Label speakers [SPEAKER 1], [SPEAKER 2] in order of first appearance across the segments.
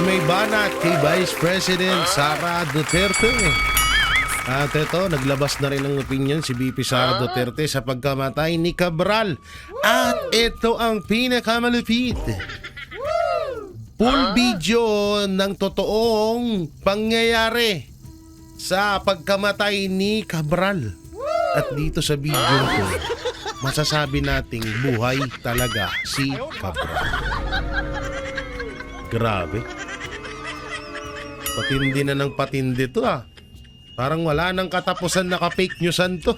[SPEAKER 1] may banat kay Vice President Sara Duterte. At ito, naglabas na rin ng opinion si VP Sara Duterte sa pagkamatay ni Cabral. At ito ang pinakamalupit. Full video ng totoong pangyayari sa pagkamatay ni Cabral. At dito sa video ko, masasabi nating buhay talaga si Cabral. Grabe. Patindi na ng patindi to ah. Parang wala nang katapusan na ka-fake newsan to.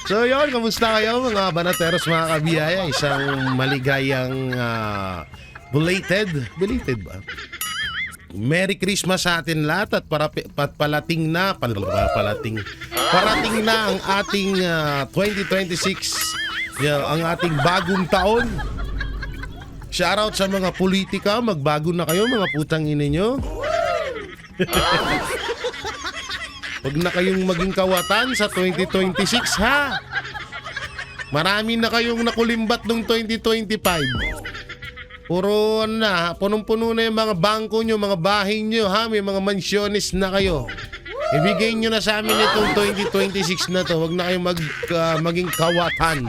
[SPEAKER 1] So yun, kamusta kayo mga banateros, mga kabiyaya? Isang maligayang belated ba? Merry Christmas sa atin lahat at parating na ang ating 2026, ang ating bagong taon. Shoutout sa mga politika, magbago na kayo mga putang ina nyo. Huwag na kayong maging kawatan sa 2026 ha. Marami na kayong nakulimbat nung 2025. Puro na, punong-puno na yung mga bangko nyo, mga bahay nyo ha. May mga mansyones na kayo. Ibigay nyo na sa amin itong 2026 na to. Huwag na kayong maging kawatan.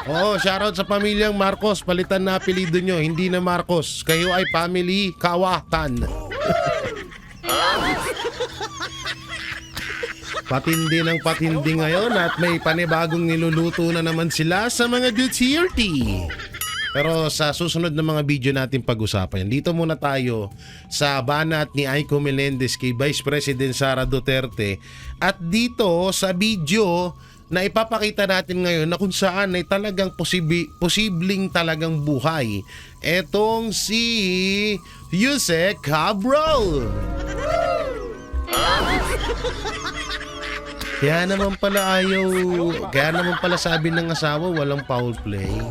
[SPEAKER 1] Oo, shoutout sa pamilyang Marcos. Palitan na apelido nyo, hindi na Marcos. Kayo ay family kawatan. Patindi ng patindi ngayon at may panibagong niluluto na naman sila sa mga Duterte. Pero sa susunod na mga video natin pag-usapan, dito muna tayo sa banat ni Aiko Melendez kay Vice President Sara Duterte. At dito sa video na ipapakita natin ngayon na kung saan ay talagang posibleng talagang buhay etong si Yusek Cabral. Kaya naman pala sabi ng asawa walang foul play.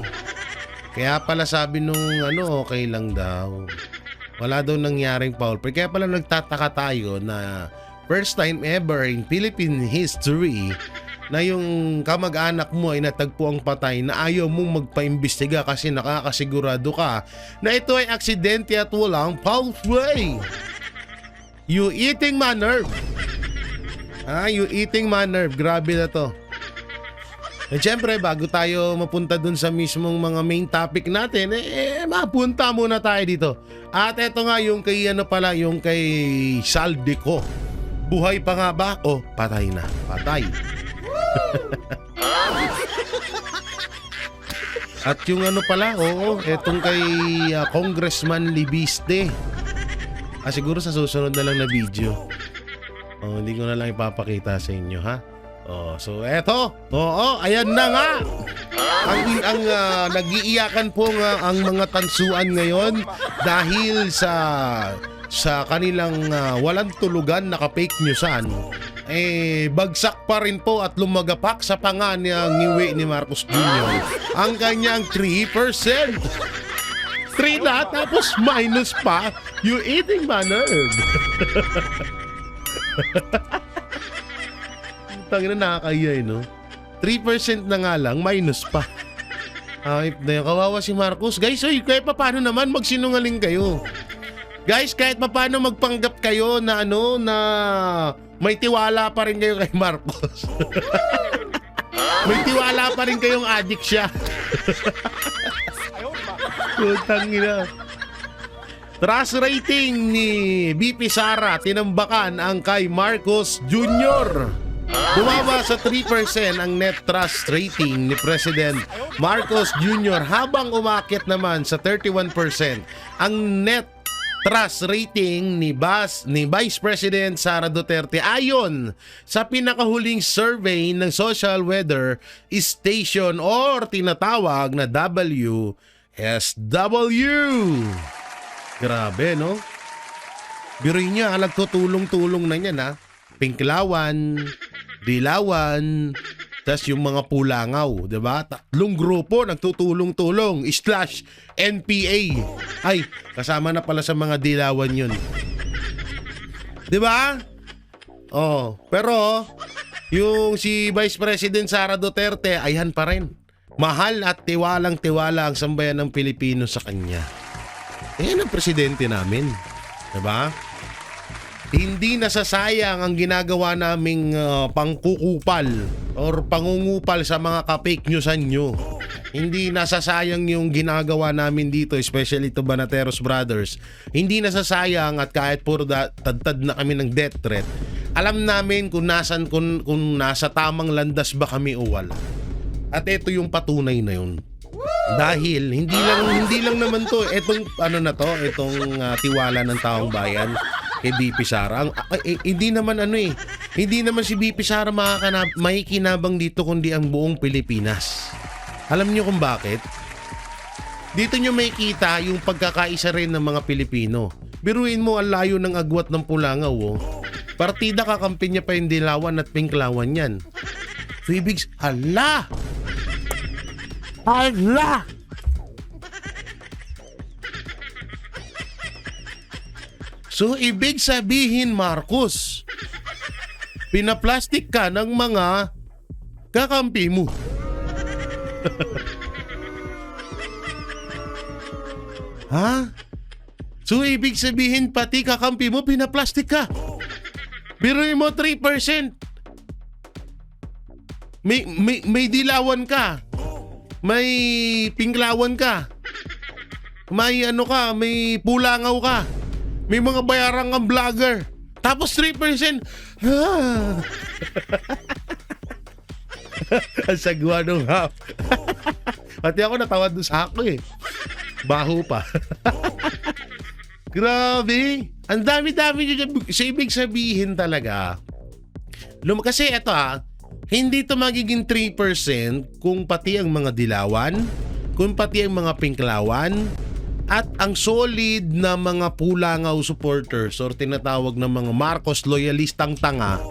[SPEAKER 1] Kaya pala sabi nung okay lang daw. Wala daw nangyaring foul play. Kaya pala nagtataka tayo na first time ever in Philippine history na yung kamag-anak mo ay natagpo ang patay na ayaw mong magpaimbestiga kasi nakakasigurado ka na ito ay aksidente at walang foul play. You eating my nerve. You eating my nerve. Grabe na to. At syempre, bago tayo mapunta dun sa mismong mga main topic natin, mapunta muna tayo dito. At eto nga yung kay yung kay Saldico. Buhay pa nga ba? O, patay na. Patay. At yung etong kay Congressman Libiste. Siguro sa susunod na lang na video. Hindi ko na lang ipapakita sa inyo ha. So eto. Ayan na nga. Ang nag-iiyakan po ang mga tansuan ngayon dahil sa kanilang walang tulugan na ka-fake newsan. Bagsak pa rin po at lumagapak sa panga ngiwi ni Marcos Jr. ang kanyang 3%. 3 na tapos minus pa. You eating my nerve. Tangina, nakakaya no? 3% na nga lang, minus pa. Kawawa si Marcos. Guys, kahit paano naman magsinungaling kayo. Guys, kahit paano magpanggap kayo na na may tiwala pa rin kayo kay Marcos. May tiwala pa rin kayong addict siya. Tangina. Trust rating ni VP Sara tinambakan ang kay Marcos Jr. Bumaba sa 3% ang net trust rating ni President Marcos Jr. habang umakyat naman sa 31% ang net trust rating ni Vice President Sara Duterte ayon sa pinakahuling survey ng Social Weather Station or tinatawag na WSW. Grabe, no? Biruin niya, nagtutulong-tulong na niyan, ha? Pinklawan, Dilawan, tas yung mga Pulangaw, diba? 3 grupo nagtutulong-tulong, /NPA. Ay, kasama na pala sa mga Dilawan yun. Diba? Pero, yung si Vice President Sara Duterte, ayan pa rin. Mahal at tiwalang-tiwala ang sambayan ng Pilipino sa kanya. Yan ang presidente namin. Diba? Hindi nasasayang ang ginagawa naming pangkukupal or pangungupal sa mga ka-fake newsan nyo. Hindi nasasayang yung ginagawa namin dito, especially to Banateros Brothers. Hindi nasasayang at kahit puro tadtad na kami ng death threat, alam namin kung nasa tamang landas ba kami o wala. At ito yung patunay na yun. Dahil hindi lang naman to itong tiwala ng taong bayan kay BP Sara. Hindi naman hindi naman si BP Sara makikinabang dito kundi ang buong Pilipinas. Alam niyo kung bakit? Dito niyo makikita yung pagkakaisa rin ng mga Pilipino. Biruin mo ang layo ng agwat ng Pulangaw, oh. Partida kakampi niya pa yung Dilawan at Pinklawan yan. So ibig, hala! So ibig sabihin, Marcos, pinaplastik ka ng mga kakampi mo. Ha? So ibig sabihin pati kakampi mo pinaplastik ka. Biruin mo 3%. May Dilawan ka. May Pinklawan ka. May may Pulangaw ka. May mga bayarang kang vlogger. Tapos 3%. Ang sagwa nung half. Pati ako natawad doon sa ako eh. Baho pa. Grabe. Ang dami-dami nyo. So, ibig sabihin talaga. Kasi ito hindi ito magiging 3% kung pati ang mga Dilawan, kung pati ang mga Pinklawan, at ang solid na mga Pulangaw supporters or tinatawag na mga Marcos loyalistang tanga.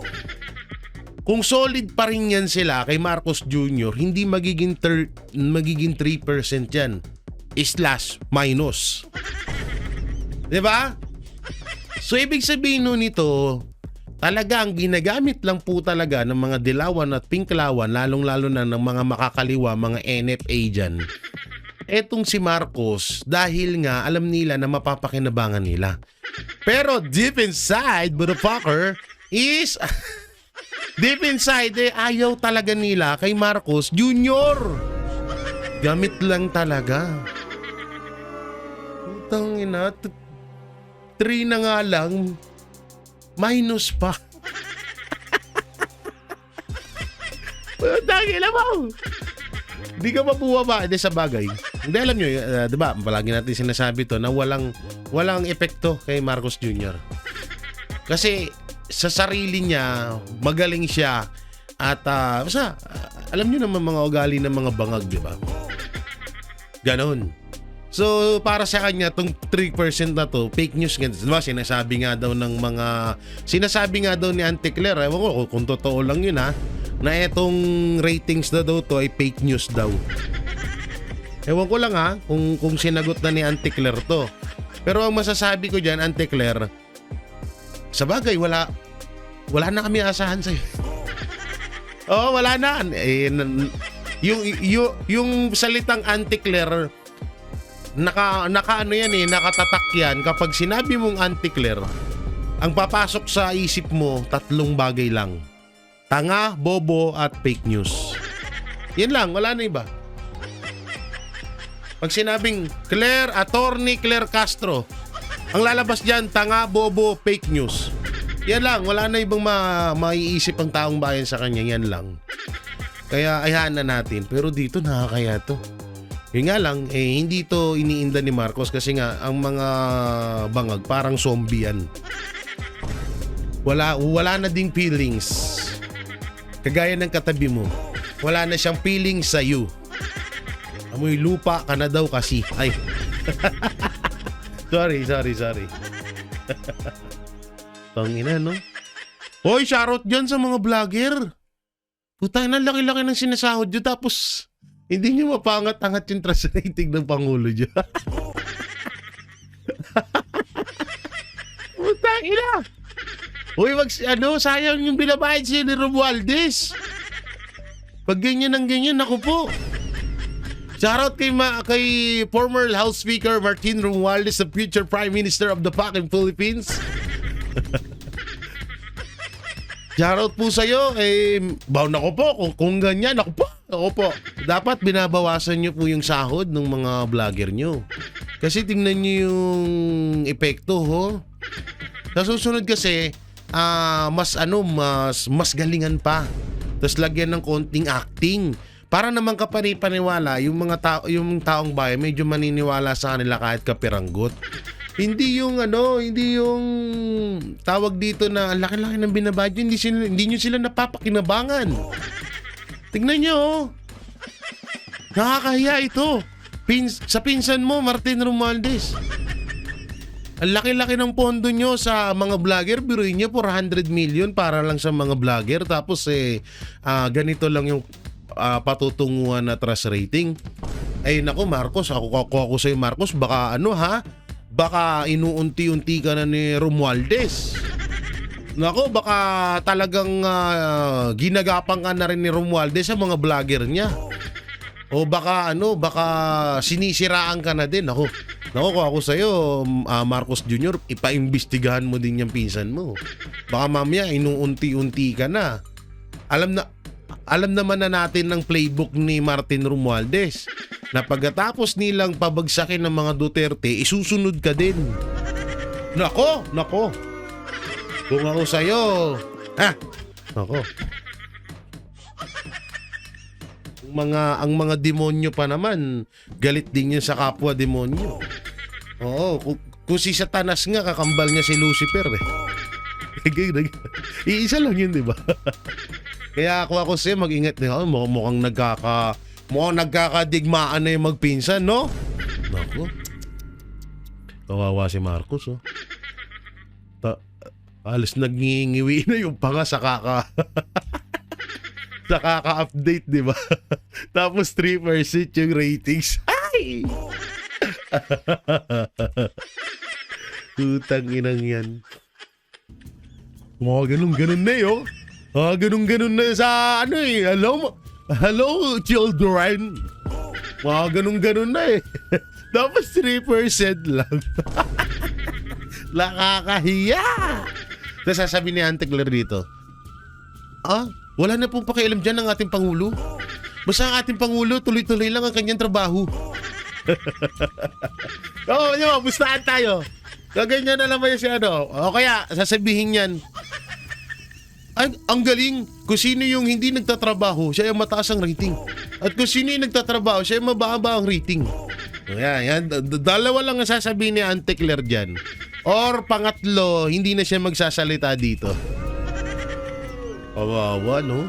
[SPEAKER 1] Kung solid pa rin yan sila kay Marcos Jr., hindi magiging 3% yan. Slash minus. Diba? So ibig sabihin nun nito, talagang ginagamit lang po talaga ng mga Dilawan at Pinklawan, lalong-lalo na ng mga makakaliwa, mga NFA dyan. Etong si Marcos, dahil nga alam nila na mapapakinabangan nila. Pero deep inside, motherfucker, is... deep inside, ayaw talaga nila kay Marcos Jr. Gamit lang talaga. Putang ina, 3 na nga lang, minus pa. Dahil mo. Hindi ka mabuwa hindi sa bagay. Hindi alam nyo, diba, palagi natin sinasabi to na walang epekto kay Marcos Jr. Kasi sa sarili niya, magaling siya at alam nyo naman mga ugali ng mga bangag, diba? Ganon. So, para sa kanya, itong 3% na to, fake news. Diba, sinasabi nga daw ni Auntie Claire, ewan ko kung totoo lang yun na etong ratings na daw to ay fake news daw. Ewan ko lang kung sinagot na ni Auntie Claire to. Pero ang masasabi ko dyan, Auntie Claire, sa bagay, wala na kami asahan sa'yo. Oo, wala na. Yung salitang Auntie Claire, nakatatak yan. Kapag sinabi mong Auntie Claire, ang papasok sa isip mo, 3 bagay lang. Tanga, bobo, at fake news. Yan lang, wala na iba. Pag sinabing Claire, Attorney Claire Castro, ang lalabas dyan, tanga, bobo, fake news. Yan lang, wala na ibang maiisip ang taong bayan sa kanya, yan lang. Kaya ayahan na natin. Pero dito nakakaya to. Yun nga lang, hindi to iniinda ni Marcos kasi nga ang mga bangag parang zombie yan. Wala na ding feelings. Kagaya ng katabi mo, wala na siyang feelings sa iyo. Amoy lupa ka na daw kasi. Ay. Sorry. Tangina, no? Hoy, shoutout dyan sa mga vlogger. Putang na, laki-laki ng sinasahod nyo tapos hindi nyo mapangat-angat yung trust rating ng Pangulo nyo. Putang ina. Uy, sayang yung binabayad siya ni Romualdez. Pag ganyan ang ganyan, naku po. Shoutout kay former House Speaker Martin Romualdez, the future Prime Minister of the fucking Philippines. Shoutout po sa'yo. Baon ako po. Kung ganyan, ako po. Dapat binabawasan nyo po yung sahod ng mga vlogger nyo. Kasi tingnan nyo yung epekto, ho. Sa susunod kasi, mas galingan pa. Tapos lagyan ng konting acting. Para naman kapani-paniwala, yung taong bayan medyo maniniwala sa kanila kahit kapiranggot. Hindi yung tawag dito na ang laki-laki ng binabadyo, hindi nyo sila napapakinabangan. Tingnan nyo, oh. Nakakahiya ito. Sa pinsan mo, Martin Romualdez. Ang laki-laki ng pondo nyo sa mga vlogger, biruin nyo 400 million para lang sa mga vlogger. Tapos ganito lang yung patutunguhan na trust rating. Ay nako Marcos, ako sa'yo Marcos, baka inuunti-unti ka na ni Romualdez. Nako, baka talagang ginagapang ka na rin ni Romualdez sa mga vlogger niya. O baka sinisiraan ka na din. Nako, kung ako sa'yo, Marcos Jr., ipaimbestigahan mo din yung pinsan mo. Baka mamaya inuunti-unti ka na. Alam naman na natin ng playbook ni Martin Romualdez na pagkatapos nilang pabagsakin ng mga Duterte, isusunod ka din. Nako. Kung ako sa'yo, nako. Ang mga demonyo pa naman, galit din yun sa kapwa demonyo. Oo, kung si Satanas nga, kakambal niya si Lucifer eh. Iisa lang yun, di ba? Kaya ako sa'yo, mag-ingat din ako. Mukhang nagkakadigmaan na yung magpinsan, no? Naku. Kawawa si Marcos, oh. Alas nagngingiwi na yung panga sa kaka-update, di ba? Tapos 3% yung ratings. Ay! Utang inang yan. Mga ganun na yun. Ganun na sa hello children. Ganun na eh. Tapos 3% lang. Nakakahiya. Tapos sasabihin ni Auntie Claire dito, wala na pong pakialam dyan ng ating Pangulo. Basta ang ating Pangulo, tuloy-tuloy lang ang kanyang trabaho. Bustahan tayo. Gaganyan na naman si O kaya, sasabihin yan, ay, ang galing. Kung sino yung hindi nagtatrabaho, siya yung mataas ang rating. At kung sino yung nagtatrabaho, siya yung mababa ang rating. Yan. Dalawa lang ang sasabihin ni Auntie Claire dyan. Or pangatlo, hindi na siya magsasalita dito. Kawawa, no?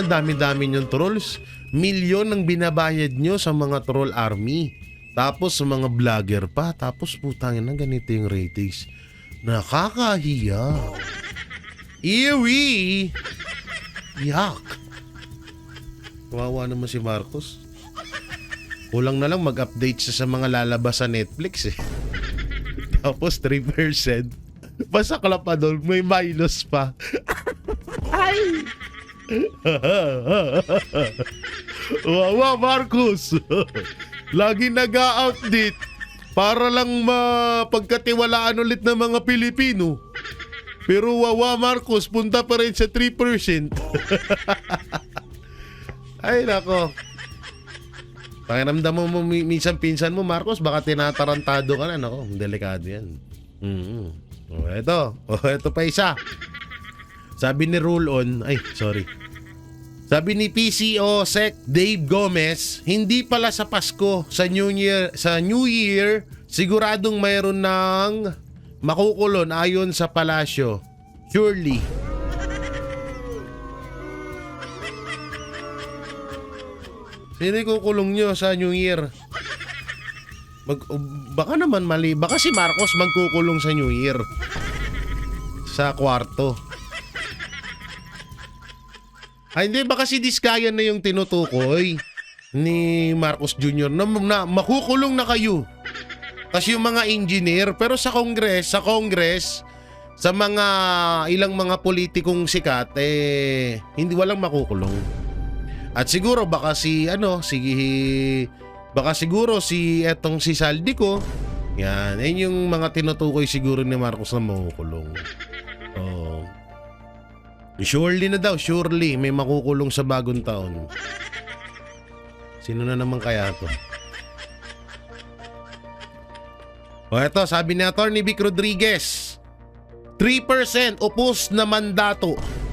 [SPEAKER 1] Dami-dami niyong trolls. Milyon ang binabayad nyo sa mga troll army. Tapos sa mga vlogger pa. Tapos putangin na ganito yung ratings. Nakakahiya. Iwi! Yak! Kawawa naman si Marcos. Kulang na lang mag-update siya sa mga lalabas sa Netflix eh. Tapos 3%. Masakla pa doon, may minus pa. Ay! Wawa Marcos! Lagi nag-a-update para lang mapagkatiwalaan ulit ng mga Pilipino. Pero wawa Marcos, punta pa rin sa 3%. Ay nako. Pakiramdam mo minsan pinsan mo Marcos, baka tinatarantado ka na. Nako, delikado yan. Ito pa isa. Sabi ni Sabi ni PCO Sec Dave Gomez, hindi pala sa Pasko, sa New Year, siguradong mayroon ng makukulon ayon sa palasyo. Surely. Sino kukulong nyo sa New Year? Baka naman mali. Baka si Marcos magkukulong sa New Year. Sa kwarto. Hindi, baka si Diskayan na yung tinutukoy ni Marcos Jr. na makukulong na kayo. Kasi yung mga engineer, pero sa Congress, sa mga ilang mga politikong sikat, hindi walang makukulong. At siguro baka siguro si etong si Saldico, yan yung mga tinutukoy siguro ni Marcos na makukulong. Oh. Surely na daw, surely may makukulong sa bagong taon. Sino na naman kaya to? O eto, sabi ni Atty. Vic Rodriguez, 3% opos na mandato.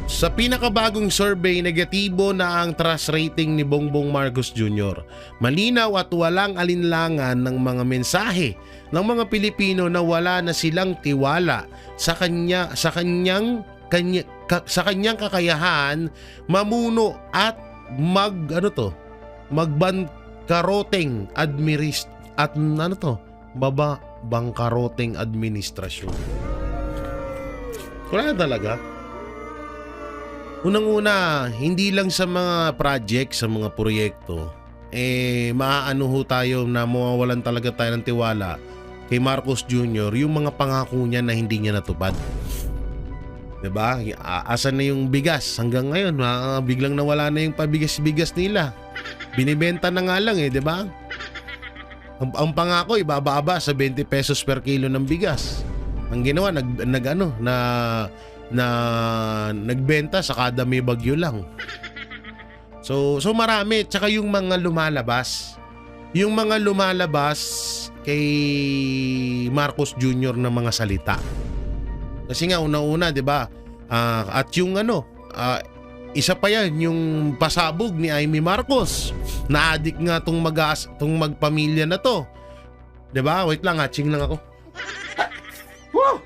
[SPEAKER 1] Sa pinakabagong survey, negatibo na ang trust rating ni Bongbong Marcos Jr. Malinaw at walang alinlangan ng mga mensahe ng mga Pilipino na wala na silang tiwala sa kanyang kakayahan mamuno at magbangkaroteng bangkaroteng administrasyon. Wala talaga. Unang-una, hindi lang sa mga project, sa mga proyekto, maaano ho tayo na mawawalan talaga tayo ng tiwala kay Marcos Jr. yung mga pangako niya na hindi niya natupad. Diba? Asan na yung bigas? Hanggang ngayon, biglang nawala na yung pabigas-bigas nila. Binibenta na nga lang diba? Ang pangako, ibababa sa 20 pesos per kilo ng bigas. Ang ginawa, nagbenta sa kada may bagyo lang. So marami. Tsaka yung mga lumalabas. Yung mga lumalabas kay Marcos Jr. na mga salita. Kasi nga una-una, 'di ba? At yung isa pa yan, yung pasabog ni Amy Marcos. Na-addict nga tong magpamilya na to. 'Di ba? Wait lang, hatching lang ako. Woo!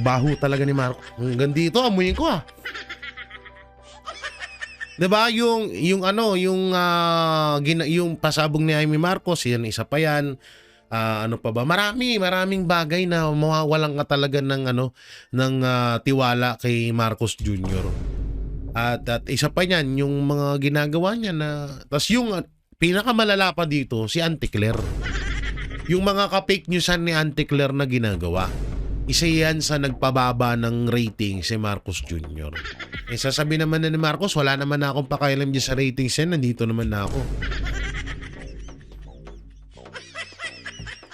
[SPEAKER 1] Baho talaga ni Marcos. Hanggang dito, amuyin ko 'Di ba? Yung pasabog ni Amy Marcos, yan isa pa yan. Ano pa ba? Maraming bagay na mawawalan ka talaga ng tiwala kay Marcos Jr. At isa pa niyan, yung mga ginagawa niya tas yung pinakamalala pa dito, si Auntie Claire. Yung mga ka-fake newsan ni Auntie Claire na ginagawa. Isa yan sa nagpababa ng rating si Marcos Jr. Sasabi naman na ni Marcos, wala naman na akong pakialam dyan sa ratings yan, nandito naman na ako.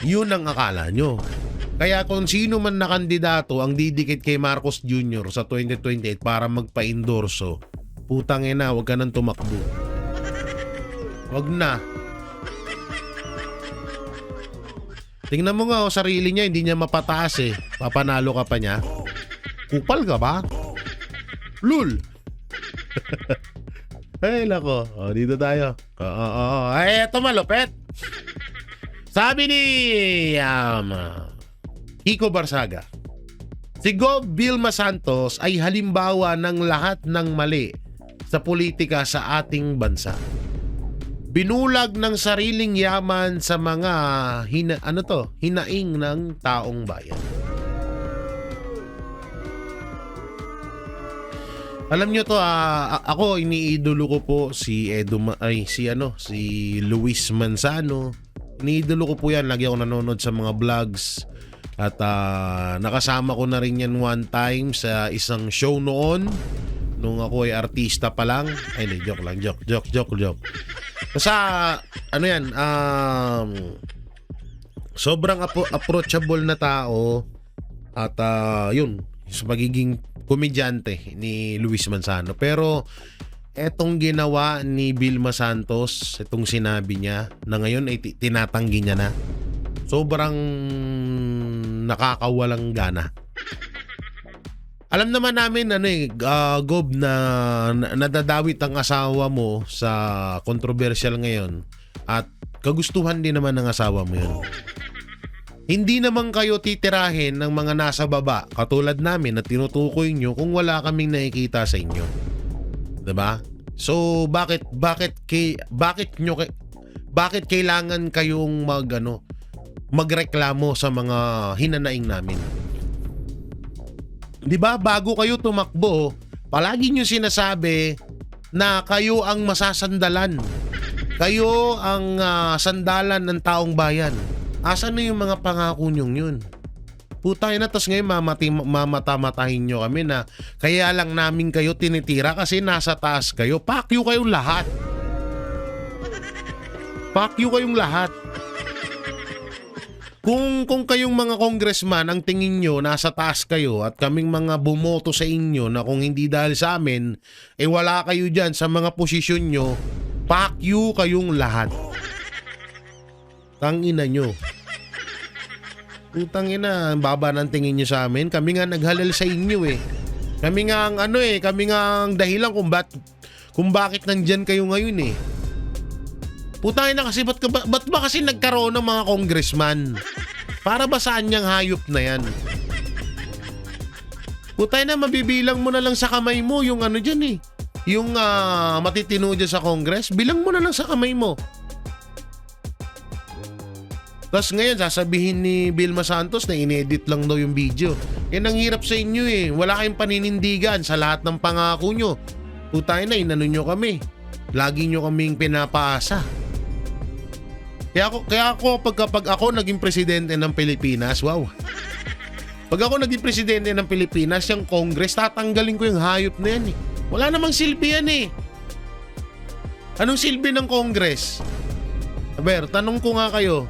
[SPEAKER 1] Yun ang akala nyo. Kaya kung sino man na kandidato ang didikit kay Marcos Jr. sa 2028 para magpa-endorso, putang ina, huwag ka nang tumakbo. Huwag na. Tingnan mo nga sarili niya, hindi niya mapataas Papanalo ka pa niya. Kupal ka ba? Lul! Ay, lako. Dito tayo. Ay, eto malupet. Sabi ni Kiko Barsaga, si Gov. Vilma Santos ay halimbawa ng lahat ng mali sa politika sa ating bansa. Binulag ng sariling yaman sa mga hinaing ng taong bayan. Alam nyo to, ako iniidolo ko po si Luis Manzano. Iniidolo ko po yan, lagi ako nanonood sa mga vlogs. At nakasama ko na rin yan one time sa isang show noon. Nung ako ay artista pa lang. Ay, joke lang. Joke. Kasi, sobrang approachable na tao. At, yun, sa pagiging komedyante ni Luis Manzano. Pero, etong ginawa ni Vilma Santos, itong sinabi niya, na ngayon ay tinatanggi niya na. Sobrang nakakawalang gana. Alam naman namin Gob, na nadadawit ang asawa mo sa controversial ngayon at kagustuhan din naman ng asawa mo yun. Hindi naman kayo titirahin ng mga nasa baba katulad namin na tinutukoy nyo kung wala kaming nakikita sa inyo. 'Di ba? So bakit kailangan kayong magreklamo sa mga hinanaing namin? 'Di ba, bago kayo tumakbo, palagi niyo sinasabi na kayo ang masasandalan. Kayo ang sandalan ng taong bayan. Asan na yung mga pangako niyong yun? Putang ina, tas ngayon mamata-matahin nyo kami na kaya lang namin kayo tinitira kasi nasa taas kayo. Fuck you kayong lahat. Fuck you kayong lahat. Kung kayong mga congressman ang tingin nyo nasa taas kayo at kaming mga bumoto sa inyo na kung hindi dahil sa amin, wala kayo dyan sa mga posisyon nyo, fuck you kayong lahat. Tangina nyo. Utang ina, baba ng tingin nyo sa amin. Kami nga naghalal sa inyo eh. Kami nga ang kami nga ang dahilan kung bakit nandyan kayo ngayon eh. Putang ina kasi, ba't ba kasi nagkaroon ng mga congressman? Para ba saan niyang hayop na yan? Putang ina, mabibilang mo na lang sa kamay mo yung dyan eh. Yung matitino dyan sa Congress, bilang mo na lang sa kamay mo. Tapos ngayon, sasabihin ni Vilma Santos na inedit lang daw yung video. Yan ang hirap sa inyo eh. Wala kayong paninindigan sa lahat ng pangako nyo. Putay na, inano nyo kami. Lagi nyo kaming pinapaasa. Kaya ako, pag ako naging presidente ng Pilipinas, wow. Pag ako naging presidente ng Pilipinas, yung Congress, tatanggalin ko yung hayop na yan eh. Wala namang silbi yan eh. Anong silbi ng Congress? Aber, tanong ko nga kayo.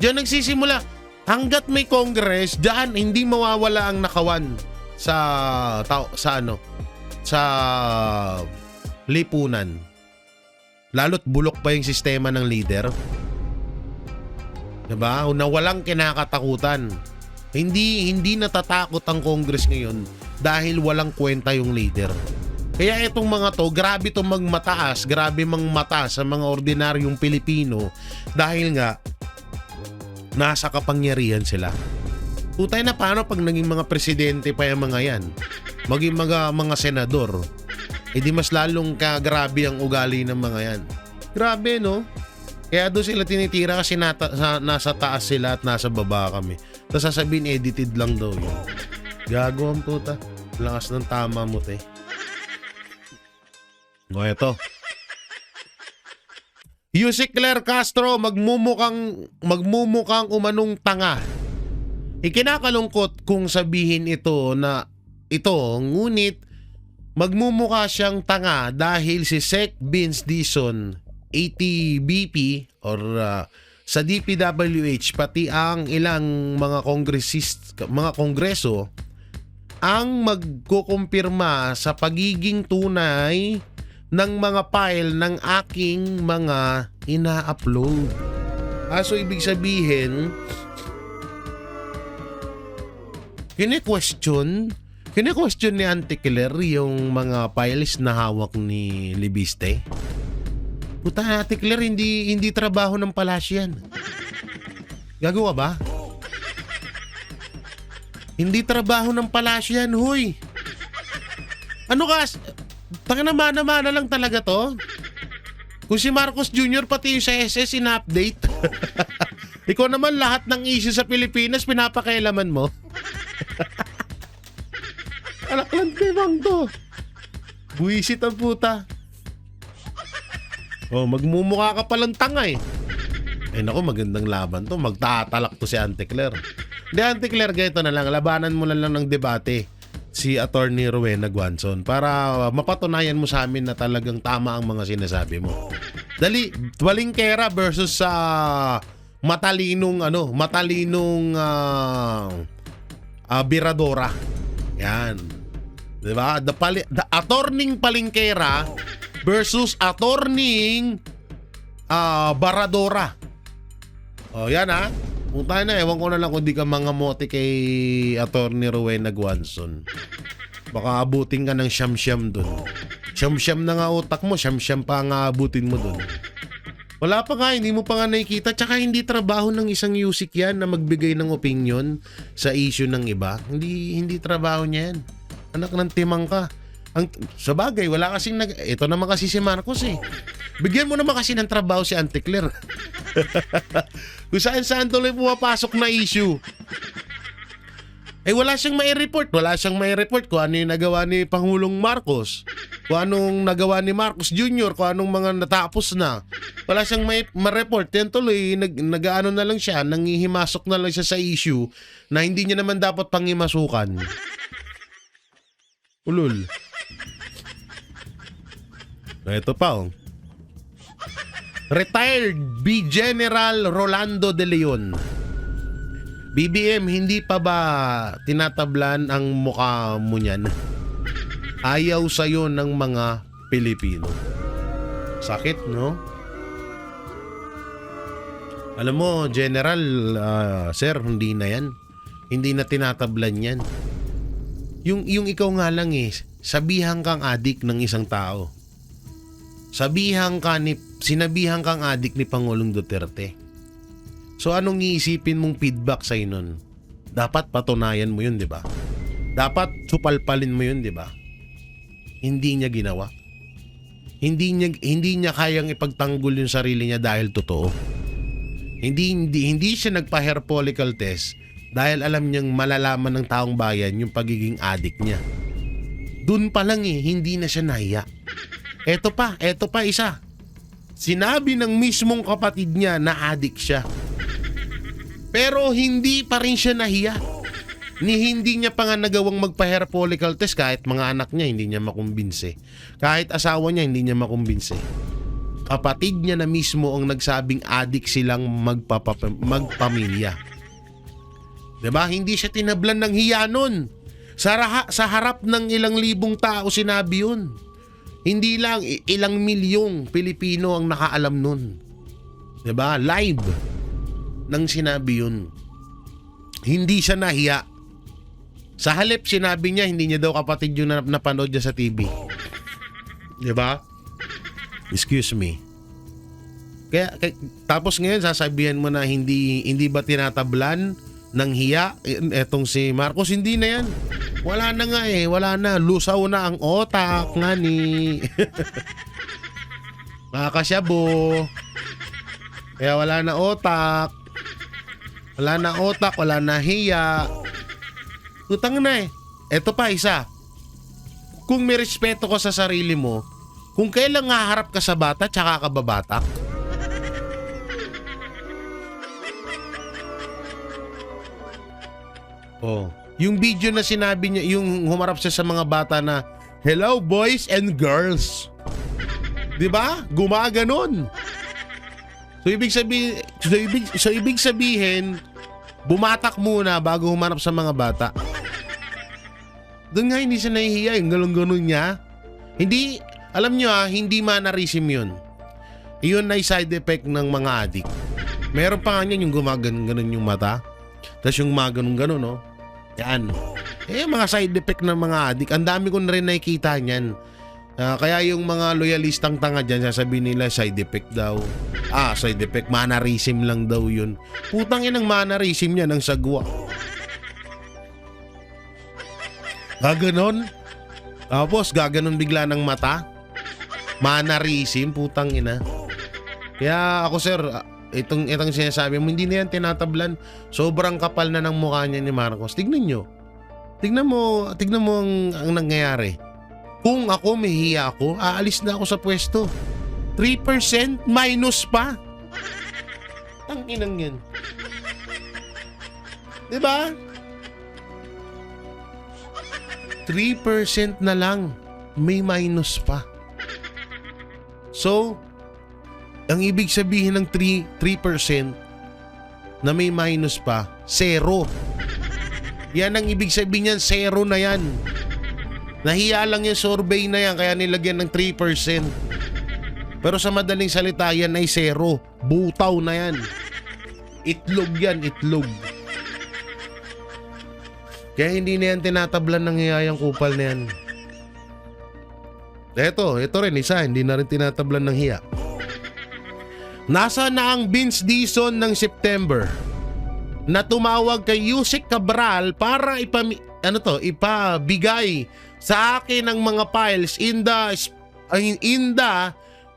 [SPEAKER 1] Diyan nagsisimula. Hanggat may Congress, diyan hindi mawawala ang nakawan sa lipunan. Lalo't bulok pa yung sistema ng leader. Diba? Na walang kinakatakutan. Hindi natatakot ang Congress ngayon dahil walang kwenta yung leader. Kaya itong mga to, grabe itong magmataas, grabe mangmata sa mga ordinaryong Pilipino dahil nga nasa kapangyarihan sila. Putay na, paano pag naging mga presidente pa yung mga yan? Maging mga senador. Di mas lalong kagrabe ang ugali ng mga yan. Grabe, no? Kaya doon sila tinitira kasi nasa taas sila at nasa baba kami. Tapos sasabihin, edited lang daw yun. Gago ang puta. Lakas ng tama mo, te. O, eto. Yusek Claire Castro magmumukhang umanong tanga. Ikinakalungkot kung sabihin ito na ito, ngunit magmumukha siyang tanga dahil si Sec Vince Dizon, ATBP or sa DPWH pati ang ilang mga kongreso ang magkukumpirma sa pagiging tunay ng mga file ng aking mga ina-upload. So ibig sabihin, kine-question ni Auntie Claire yung mga files na hawak ni Libiste. Puta, Auntie Claire, hindi trabaho ng palasyo yan. Gagawa ba? Hindi trabaho ng palasyo yan, huy. Ano ka? Taka na mana lang talaga to. Kung si Marcos Jr. pati yung sa SS ina-update. Ikaw naman lahat ng issue sa Pilipinas pinapakailaman mo. Anak lang timang to. Buwisit ang puta. Oh, magmumukha ka palang tanga eh. Naku, magandang laban to. Magtatalak to si Auntie Claire. Hindi, Auntie Claire, ganito na lang. Labanan mo na lang ng debate si Attorney Rowena Guanzon para mapatunayan mo sa amin na talagang tama ang mga sinasabi mo. Dali, balingkera versus sa matalinong biradora. Yan. 'Di ba? The attorney palingkera versus attorney baradora. Oh, yan ha. Punta na, ewan ko na lang kung di ka mga mote kay Attorney Rowena Guanzon. Baka abutin ka ng siyam-siyam dun. Siyam-siyam na nga utak mo, siyam-siyam pa nga abutin mo dun. Wala pa nga, hindi mo pa nga nakikita. Tsaka hindi trabaho ng isang Yusik yan na magbigay ng opinion sa issue ng iba. Hindi trabaho niya yan. Anak ng timang ka. Sa bagay, wala kasing ito naman kasi si Marcos eh. Bigyan mo naman kasi ng trabaho si Auntie Claire. Kung saan tuloy pumapasok na issue. Wala siyang mai-report. Wala siyang mai-report kung ano yung nagawa ni Pangulong Marcos. Kung anong nagawa ni Marcos Jr. Kung anong mga natapos na. wala siyang ma-report. Yan tuloy, nag-ano na lang siya, nangihimasok na lang siya sa issue na hindi niya naman dapat pangimasukan. Ulul. Ito pa, oh. Retired B. General Rolando De Leon. BBM, hindi pa ba tinatablan ang mukha mo niyan? Ayaw sa'yo ng mga Pilipino. Sakit, no? Alam mo, General, sir, hindi na yan. Hindi na tinatablan yan. Yung ikaw nga lang sabihan kang adik ng isang tao. Sinabihan kang adik ni Pangulong Duterte. So anong iisipin mong feedback sa'yo nun? Dapat patunayan mo yun, di ba? Dapat supalpalin mo yun, di ba? Hindi niya ginawa. Hindi niya kayang ipagtanggol yung sarili niya dahil totoo. Hindi siya nagpa-hair follicle test dahil alam niyang malalaman ng taong bayan yung pagiging adik niya. Doon pa lang hindi na siya nahiya. Eto pa isa. Sinabi ng mismong kapatid niya na adik siya. Pero hindi pa rin siya nahiya. Hindi niya pa nga nagawang magpa-hair follicle test kahit mga anak niya hindi niya makumbinse. Kahit asawa niya hindi niya makumbinse. Kapatid niya na mismo ang nagsabing adik silang magpamilya. Diba? Hindi siya tinablan ng hiya nun. Sa harap ng ilang libong tao sinabi yun. Hindi lang ilang milyong Pilipino ang nakaalam nun. Diba? Live nang sinabi yun. Hindi siya nahiya. Sa halip sinabi niya hindi niya daw kapatid yung napanood niya sa TV. Diba? Excuse me. Kaya tapos ngayon sasabihan mo na hindi ba tinatablan ng hiya etong si Marcos? Hindi na yan. Wala na nga wala na. Lusaw na ang otak nga ni Nakakasyabo. Kaya wala na otak. Wala na otak, wala na hiya. Utang na Eto pa isa. Kung may respeto ka sa sarili mo, kung kailan haharap ka sa bata tsaka ka babatak. Oh, yung video na sinabi niya, yung humarap siya sa mga bata na, "Hello boys and girls." 'Di ba? Gumaganon. So ibig sabihin, bumatak muna bago humarap sa mga bata. Doon nga hindi siya nahihiya, yung galong-ganon niya. Hindi, alam nyo hindi mannerism yun. Iyon ay side effect ng mga adik. Meron pa nga niyan yung gumaganon yung mata. Tapos yung maganon-ganon, no? Yan. Mga side effect ng mga adik. Ang dami ko na rin nakikita niyan. Kaya yung mga loyalistang tanga dyan, sasabihin nila side effect daw. Side effect, mannerism lang daw yun. Putang yan ang mannerism niya ng sagwa. Gaganon. Tapos gaganon bigla ng mata. Mannerism, putang ina. Kaya ako sir, itong sinasabi mo, hindi na yan tinatablan. Sobrang kapal na ng mukha niya ni Marcos. Tignan nyo. Tignan mo ang nangyayari. Kung ako may hiya ako, aalis na ako sa pwesto. 3% minus pa. Ang inang yan. Diba? 3% na lang. May minus pa. So, ang ibig sabihin ng 3% na may minus pa, 0. Yan ang ibig sabihin niyan, 0 na yan. Nahiya lang yung survey na yan kaya nilagyan ng 3%. Pero sa madaling salita yan ay 0. Butaw na yan. Itlog yan, itlog. Kaya hindi na yan tinatablan ng hiyayang kupal na yan. Ito rin isa, hindi na rin tinatablan ng hiya. Nasa na ang Vince Dizon ng September na tumawag kay Yusek Cabral para ipabigay sa akin ang mga files in the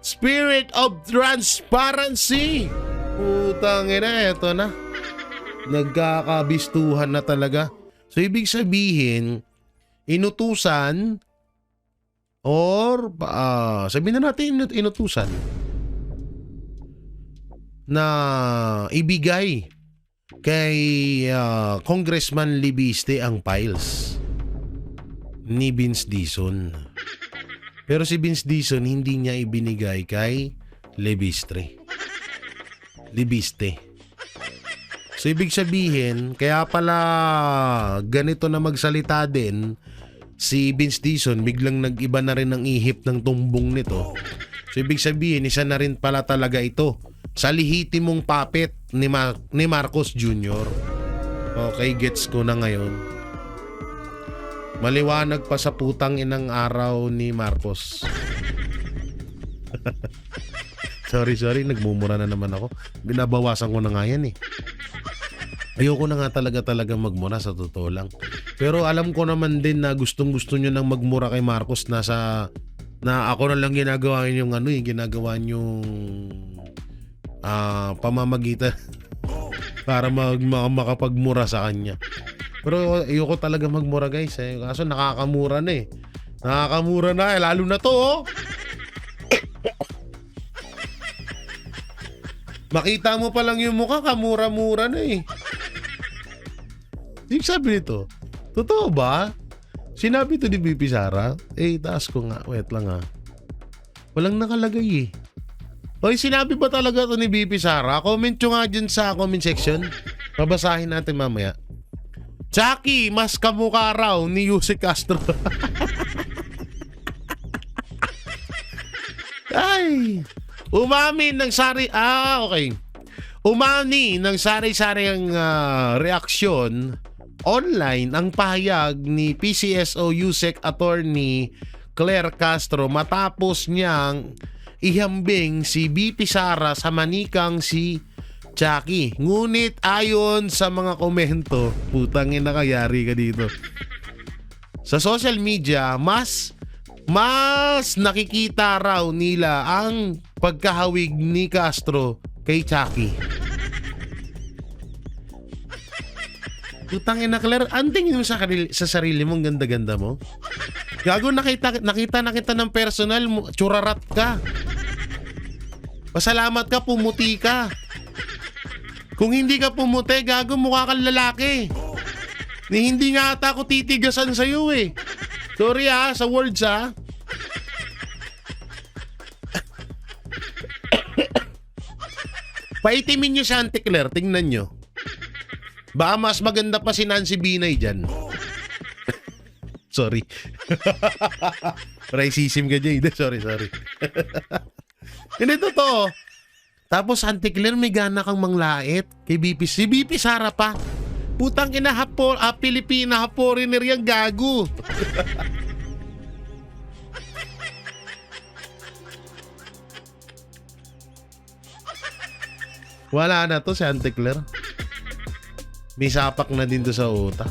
[SPEAKER 1] spirit of transparency. Putang ina, eto na. Nagkakabistuhan na talaga. So ibig sabihin, inutusan or sabihin na natin inutusan. na ibigay kay Congressman Libiste ang files ni Vince Dizon. Pero si Vince Dizon hindi niya ibinigay kay Libiste. So ibig sabihin, kaya pala ganito na magsalita din si Vince Dizon, biglang nag-iba na rin ang ihip ng tumbong nito. So ibig sabihin, isa na rin pala talaga ito sa lihitimong puppet ni Marcos Jr. Okay, gets ko na ngayon. Maliwanag pa sa putang inang araw ni Marcos. Sorry, nagmumura na naman ako. Binabawasan ko na nga yan eh. Ayoko na nga talaga magmura, sa totoo lang. Pero alam ko naman din na gustong-gusto nyo nang magmura kay Marcos na ako na lang ginagawa yung ginagawa yung pamamagitan para makapagmura sa kanya. Pero ayoko talaga magmura, guys. Kaso nakakamura na eh. Lalo na to oh. Makita mo pa lang yung mukha, kamura-mura na eh. Yung sabi nito, totoo ba? Sinabi to ni BP Sara? Taas ko nga. Wait lang ha. Walang nakalagay eh. Hoy, sinabi ba talaga to ni BP Sara? Comment nyo nga dyan sa comment section. Babasahin natin mamaya. Chucky, mas kamukha raw ni Yusek Castro. Ay, umani ng sari-sariang reaksyon online ang pahayag ni PCSO Yusek Attorney Claire Castro matapos niyang ihambing si BP Sara sa manikang si Chucky. Ngunit ayon sa mga komento, putangin na kayari ka dito. Sa social media, mas nakikita raw nila ang pagkahawig ni Castro kay Chucky. Putangin na Claire, ang tingin mo sa sarili mo, ganda-ganda mo. Gago, nakita kita ng personal, tsurarat ka. Pasalamat ka, pumuti ka. Kung hindi ka pumuti, gago, mukha kang lalaki. Hindi nga ata ako titigasan sa'yo eh. Sorry sa words Paitimin nyo si Auntie Claire, tingnan nyo. Baka mas maganda pa si Nancy Binay dyan. Sorry. Racism ka dyan. Sorry. Hindi totoo. Tapos Auntie Claire, may gana kang manglait kay BP. Si BP Sara pa. Putang ina, Pilipina, foreigner yung gago. Wala na to si Auntie Claire. May sapak na din to sa utak.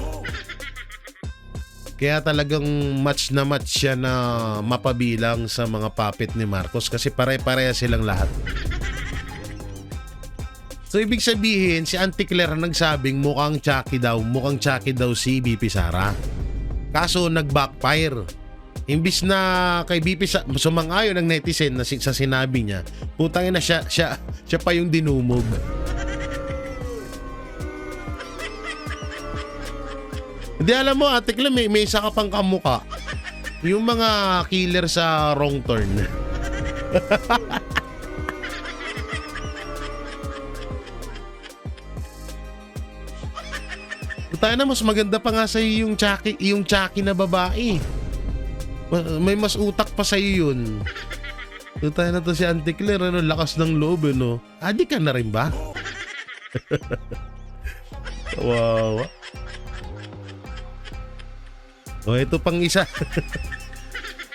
[SPEAKER 1] Kaya talagang match siya na mapabilang sa mga puppet ni Marcos kasi pare-pareha silang lahat. So ibig sabihin, si Auntie Claire nagsabing mukhang Chucky daw si BP Sara. Kaso nag-backfire. Imbis na kay BP sumang-ayon ng netizen na sa sinabi niya, putangin na siya pa yung dinumog. Hindi, alam mo, Ate Claire, may isa ka pang kamuka. Yung mga killer sa wrong turn. Tayo na, mas maganda pa nga sa'yo yung Chucky na babae. May mas utak pa sa'yo yun. Tayo na to si Auntie Claire, lakas ng loob, no? Adi ka na rin ba? Wow. Ito pang isa.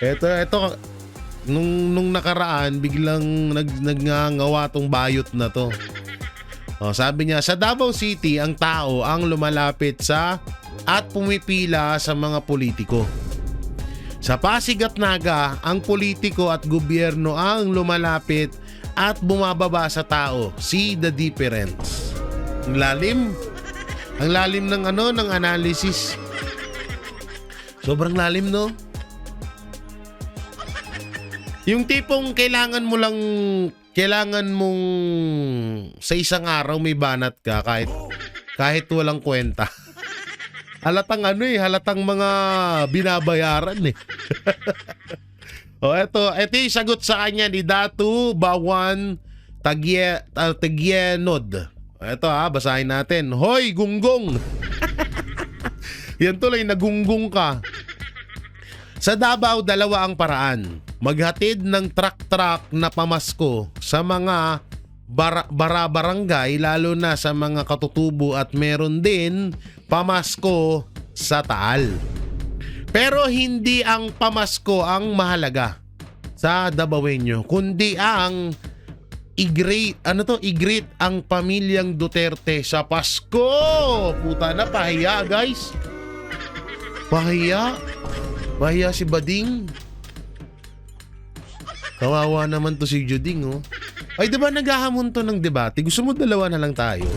[SPEAKER 1] ito nung nakaraan biglang nagngangawa tong bayot na to. Sabi niya, sa Davao City ang tao ang lumalapit at pumipila sa mga politiko. Sa Pasig at Naga, ang politiko at gobyerno ang lumalapit at bumababa sa tao. See the difference. Ang lalim ng analysis. Sobrang lalim, no? Yung tipong kailangan mo lang kailangan mong sa isang araw may banat ka kahit walang kwenta. Halatang halatang mga binabayaran eh. Ito yung sagot sa kanya ni Datu Bawan Tagienod. Ito basahin natin. Hoy, gunggong! Yan tuloy, nagunggong ka. Sa Davao, dalawa ang paraan. Maghatid ng truck-truck na pamasko sa mga bara-barangay, lalo na sa mga katutubo, at meron din pamasko sa Taal. Pero hindi ang pamasko ang mahalaga sa Davaoenyo, kundi ang i-greet ang pamilyang Duterte sa Pasko. Puta na, pahiya guys. Pahiya si Bading. Kawawa naman to si Juding, oh. Ay, diba naghahamon to ng debate? Gusto mo dalawa na lang tayo?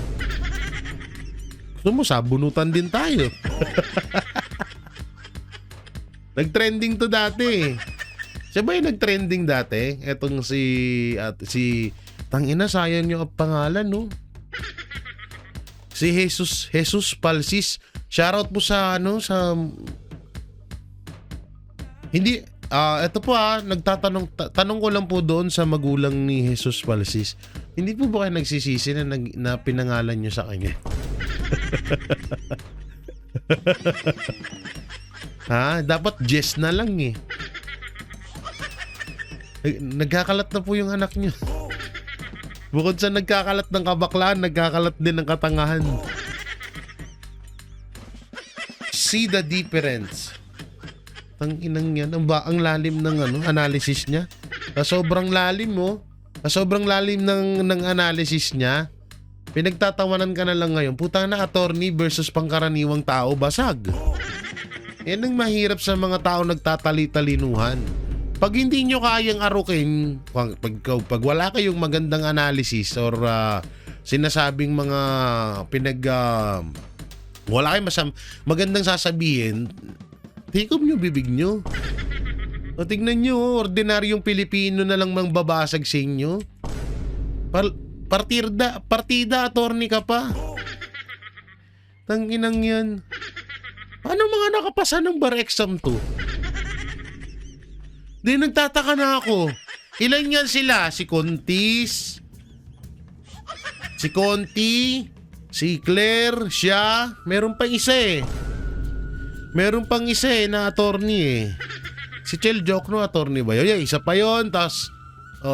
[SPEAKER 1] Gusto mo sabunutan din tayo? Nag-trending to dati. Siya ba yung nag-trending dati? Etong si tangina, sayang yung pangalan, no? Si Jesus Palsis. Shoutout po sa hindi, ito po tanong ko lang po doon sa magulang ni Jesus Palsis. Hindi po ba kayo nagsisisi na pinangalan nyo sa kanya? Dapat Jess na lang eh. Nagkakalat na po yung anak nyo. Bukod sa nagkakalat ng kabaklaan, nagkakalat din ng katangahan. See the difference. Ang inang yan, ang lalim ng analysis niya. Sobrang lalim mo. Sobrang lalim ng analysis niya. Pinagtatawanan ka na lang ngayon. Puta na, attorney versus pangkaraniwang tao, basag. Yan ang mahirap sa mga tao nagtatali-talinuhan. Pag hindi nyo kayang arukin, pag wala kayong magandang analysis or sinasabing mga wala kayong magandang sasabihin, tikom nyo bibig nyo. O tignan nyo, ordinaryong Pilipino na lang mangbabasag sa inyo. Partida, attorney ka pa. Tanginang yan. Paano mga nakapasa ng bar exam to? Di nagtataka na ako. Ilan yan sila? Si Contis, si Claire, siya. Meron pang isa eh. Na attorney eh. Si Chel Jokno, attorney ba yun? Isa pa yun. Tapos,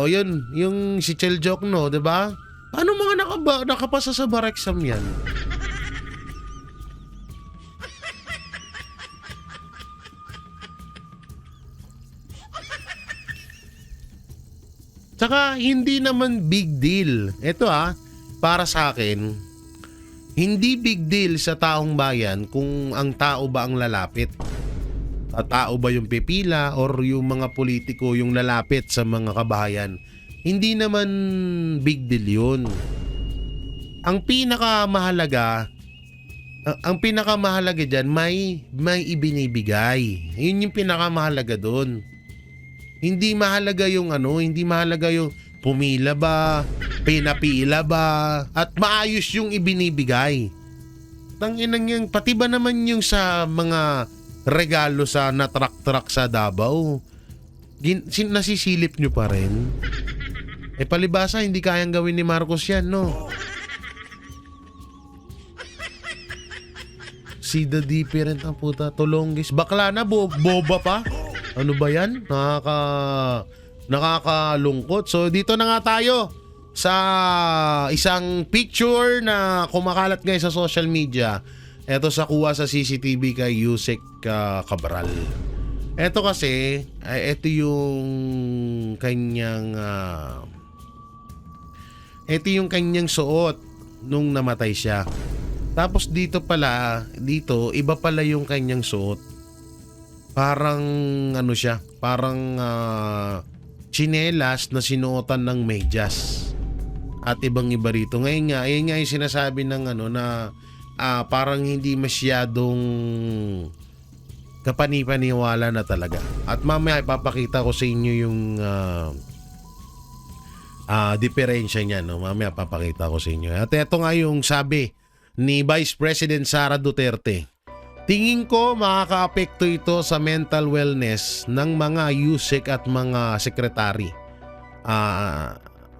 [SPEAKER 1] yun. Yung si Chel Jokno, diba? Paano mga nakapasa sa bar exam yan? Tsaka hindi naman big deal. Ito para sa akin, hindi big deal sa taong bayan kung ang tao ba ang lalapit. Tao ba yung pipila or yung mga politiko yung lalapit sa mga kabahayan. Hindi naman big deal yun. Ang pinakamahalaga dyan, may ibinibigay. Yun yung pinakamahalaga doon. Hindi mahalaga yung pumila ba, pinapila ba, at maayos yung ibinibigay. Tanginang yung, pati ba naman yung sa mga regalo sa natrak-trak sa Davao, nasisilip nyo pa rin? Palibasa, hindi kayang gawin ni Marcos yan, no? See the different ang puta, tulonggis. Bakla na, boba pa. Ano ba yan? Nakakalungkot. So dito na nga tayo sa isang picture na kumakalat ngayon sa social media. Ito sa kuha sa CCTV kay Yusek Cabral. Ito kasi, ito yung kanyang suot nung namatay siya. Tapos dito iba pala yung kanyang suot. Parang tsinelas na sinuotan ng medyas. At ibang iba rito. Ngayon nga yung sinasabi ng na parang hindi masyadong kapani-paniwala na talaga. At mamaya ipapakita ko sa inyo diferensya niya, no? Mamaya papakita ko sa inyo. At ito nga yung sabi ni Vice President Sara Duterte. Tingin ko makakaapekto ito sa mental wellness ng mga USEC at mga sekretary.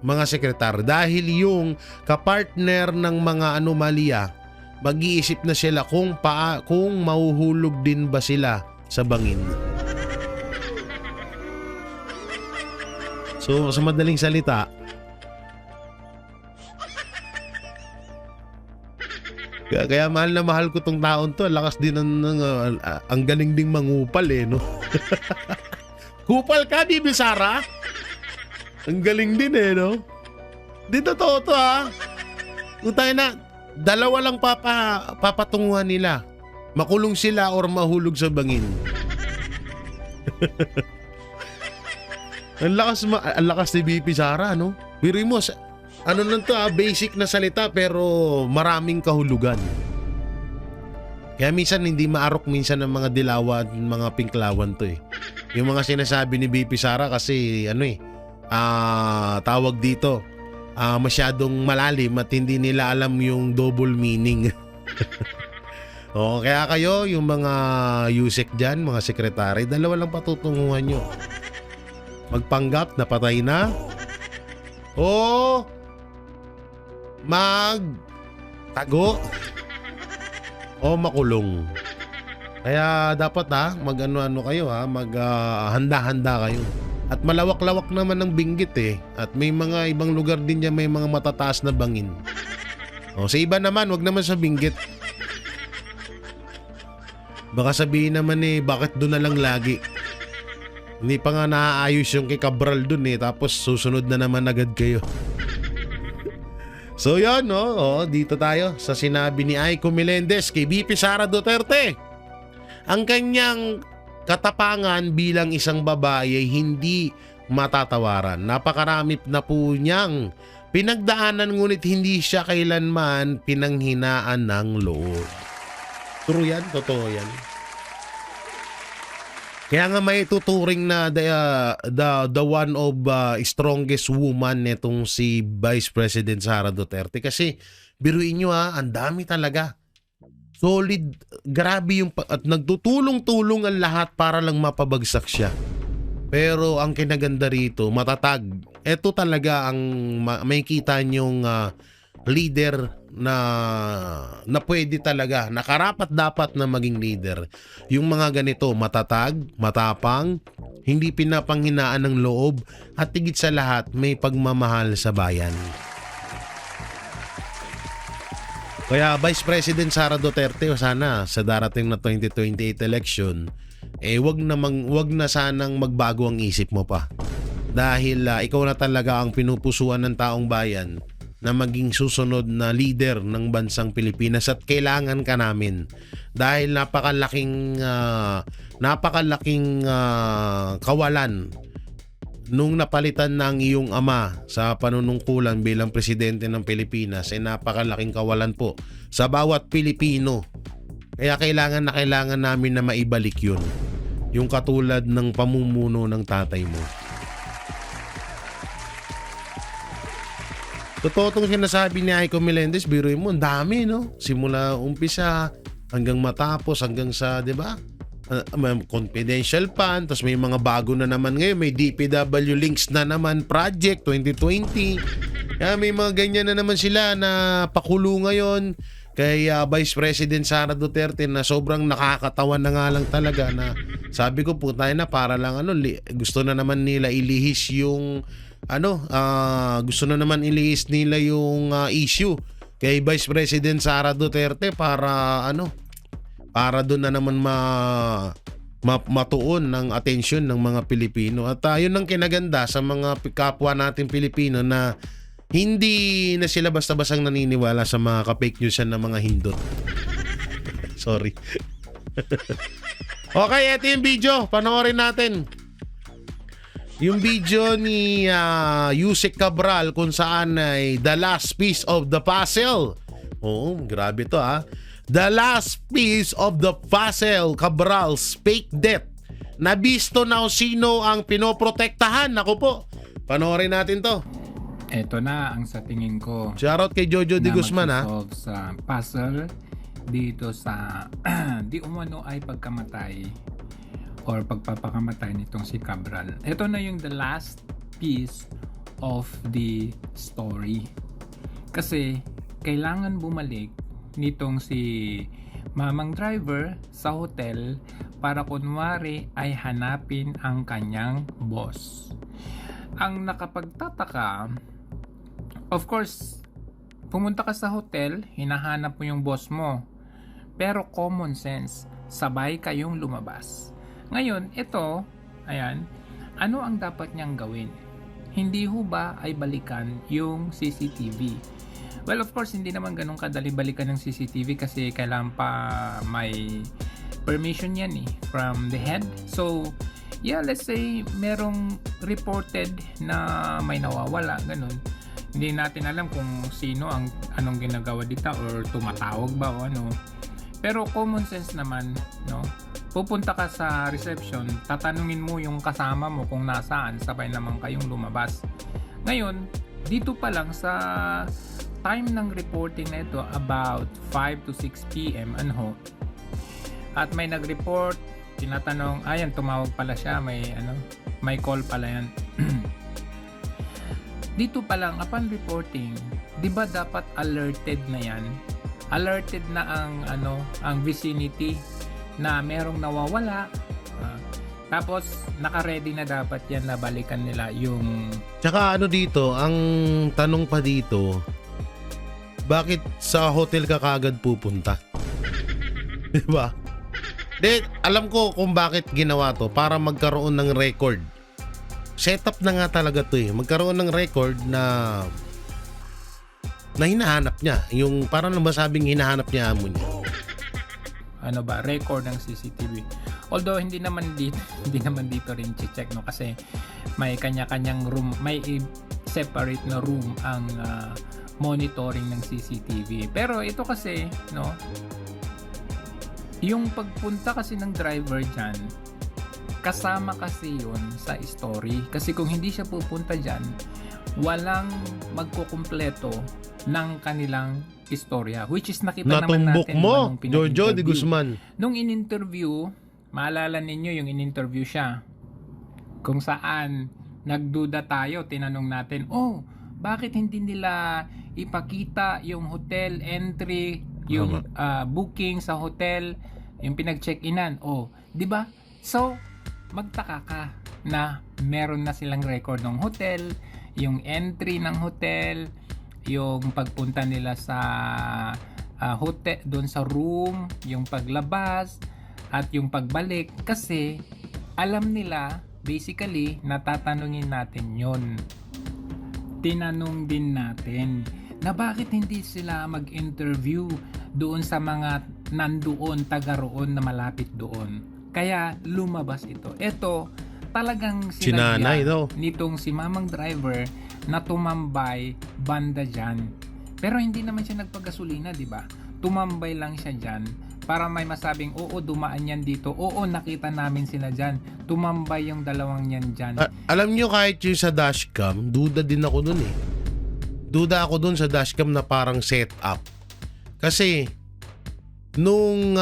[SPEAKER 1] Mga sekretary. Dahil yung kapartner ng mga anomalya, mag-iisip na sila kung mahuhulog din ba sila sa bangin. So, sa madaling salita, kaya mahal na mahal ko tong taon to. Lakas din ang galing ding mangupal no? Kupal ka, Bibi Sara? Ang galing din no? Di totoo to Kung tayo na, dalawa lang papatunguhan nila. Makulong sila or mahulog sa bangin. Ang lakas ni Bibi Sara, no? Biri mo, ano lang to basic na salita pero maraming kahulugan. Kaya minsan hindi maarok minsan ng mga dilawan, mga pinklawan to Yung mga sinasabi ni BP Sara kasi tawag dito, masyadong malalim at hindi nila alam yung double meaning. Kaya kayo, yung mga USEC dyan, mga sekretary, dalawa lang patutunguhan nyo. Magpanggap na patay na o magtago o makulong. Kaya dapat mag-ano kayo maghanda-handa kayo. At malawak-lawak naman ng binggit At may mga ibang lugar din dyan, may mga matataas na bangin. Sa iba naman, wag naman sa binggit. Baka sabihin naman bakit doon na lang lagi? Hindi pa nga naaayos yung kay Cabral doon tapos susunod na naman agad kayo. So yun, dito tayo sa sinabi ni Aiko Melendez kay BP Sara Duterte. Ang kanyang katapangan bilang isang babae ay hindi matatawaran. Napakarami na po niyang pinagdaanan ngunit hindi siya kailanman pinanghinaan ng loob. True yan, totoo yan. Kaya nga may tuturing na the one of strongest woman netong si Vice President Sara Duterte. Kasi biruin nyo ang dami talaga. Solid, grabe yung at nagtutulong-tulong ang lahat para lang mapabagsak siya. Pero ang kinaganda rito, matatag. Ito talaga ang makikita nyong leader na pwede talaga, nakarapat dapat na maging leader. Yung mga ganito, matatag, matapang, hindi pinapanghinaan ng loob, at higit sa lahat, may pagmamahal sa bayan. Kaya Vice President Sara Duterte, sana sa darating na 2028 election, wag na sanang magbago ang isip mo pa. Dahil ikaw na talaga ang pinupusuan ng taong bayan na maging susunod na leader ng bansang Pilipinas, at kailangan ka namin dahil napakalaking kawalan nung napalitan ng iyong ama sa panunungkulan bilang presidente ng Pilipinas. Napakalaking kawalan po sa bawat Pilipino. Kaya kailangan namin na maibalik yun, yung katulad ng pamumuno ng tatay mo. Totoo itong sinasabi ni Aiko Melendez, biruin mo, ang dami, no? Simula umpisa hanggang matapos, hanggang sa, di ba? Confidential fund, tapos may mga bago na naman ngayon, may DPW links na naman project 2020. Kaya may mga ganyan na naman sila na pakulo ngayon kay Vice President Sara Duterte, na sobrang nakakatawan na nga lang talaga, na sabi ko po tayo na para lang gusto na naman nila ilihis yung gusto na naman ilihis nila yung issue kay Vice President Sara Duterte para doon na naman matuon ng atensyon ng mga Pilipino. At yun ang kinaganda sa mga kapwa natin Pilipino, na hindi na sila basta-bastang naniniwala sa mga ka-fake news ng mga hindot. Sorry. Okay, ito yung video. Panoorin natin. Yung video ni Yusek Cabral kung saan ay the last piece of the puzzle. Oo, grabe to The last piece of the puzzle, Cabral's fake death. Nabisto na sino ang pinoprotektahan. Ako po, panoorin natin to.
[SPEAKER 2] Eto na ang sa tingin ko
[SPEAKER 1] Shoutout kay Jojo de
[SPEAKER 2] na
[SPEAKER 1] Guzman ha.
[SPEAKER 2] magsosolve sa puzzle dito sa di umano ay pagkamatay or pagpapakamatay nitong si Cabral. Ito na yung the last piece of the story. Kasi kailangan bumalik nitong si mamang driver sa hotel para kunwari ay hanapin ang kanyang boss. Ang nakapagtataka, of course, pumunta ka sa hotel, hinahanap mo yung boss mo. Pero common sense, sabay kayong lumabas. Ngayon, ito, ayan, ano ang dapat niyang gawin? Hindi ho ba ay balikan yung CCTV? Well, of course, hindi naman ganun kadali balikan ng CCTV kasi kailangan pa may permission yan from the head. So, yeah, let's say merong reported na may nawawala, ganun. Hindi natin alam kung sino ang anong ginagawa dito or tumatawag ba o ano. Pero common sense naman, no? Pupunta ka sa reception, tatanungin mo yung kasama mo kung nasaan, sabay naman kayong lumabas. Ngayon, dito pa lang sa time ng reporting na ito, about 5 to 6 p.m. ano, at may nag-report, tinatanong, ayan, tumawag pala siya, may call pala yan. Dito pa lang, upon reporting, di ba dapat alerted na yan? Alerted na ang vicinity na merong nawawala. Tapos, naka-ready na dapat yan na balikan nila yung...
[SPEAKER 1] Tsaka dito, ang tanong pa dito, bakit sa hotel ka kagad pupunta? Diba? Alam ko kung bakit ginawa to, para magkaroon ng record. Setup na nga talaga to magkaroon ng record na hinahanap niya. Yung parang masabing hinahanap niya amo niya.
[SPEAKER 2] Record ng CCTV. Although hindi naman dito rin check, no, kasi may kanya-kanyang room, may separate na room ang monitoring ng CCTV. Pero ito kasi, no, yung pagpunta kasi ng driver dyan, kasama kasi yun sa story. Kasi kung hindi siya pupunta dyan, walang magkukumpleto ng kanilang istorya. Which is nakita naman
[SPEAKER 1] Natumbok
[SPEAKER 2] natin
[SPEAKER 1] mo,
[SPEAKER 2] nung
[SPEAKER 1] Jojo de
[SPEAKER 2] pinag-interview.
[SPEAKER 1] Guzman.
[SPEAKER 2] Nung in-interview, maalala ninyo yung in-interview siya. Kung saan nagduda tayo, tinanong natin, bakit hindi nila ipakita yung hotel entry, yung booking sa hotel, yung pinag-check-inan? Di ba? So, magtaka ka na meron na silang record ng hotel, yung entry ng hotel, yung pagpunta nila sa hotel, doon sa room, yung paglabas, at yung pagbalik. Kasi, alam nila, basically, natatanungin natin yon. Tinanong din natin na bakit hindi sila mag-interview doon sa mga nandoon, taga roon na malapit doon. Kaya lumabas ito. Ito talagang
[SPEAKER 1] Sinanay daw.
[SPEAKER 2] nitong si mamang driver na tumambay banda dyan. Pero hindi naman siya nagpagasolina, di ba? Tumambay lang siya dyan para may masabing, dumaan yan dito. Nakita namin sila dyan. Tumambay yung dalawang yan dyan.
[SPEAKER 1] Alam nyo, kahit yung sa dashcam, duda din ako dun Duda ako dun sa dashcam na parang setup. Kasi, nung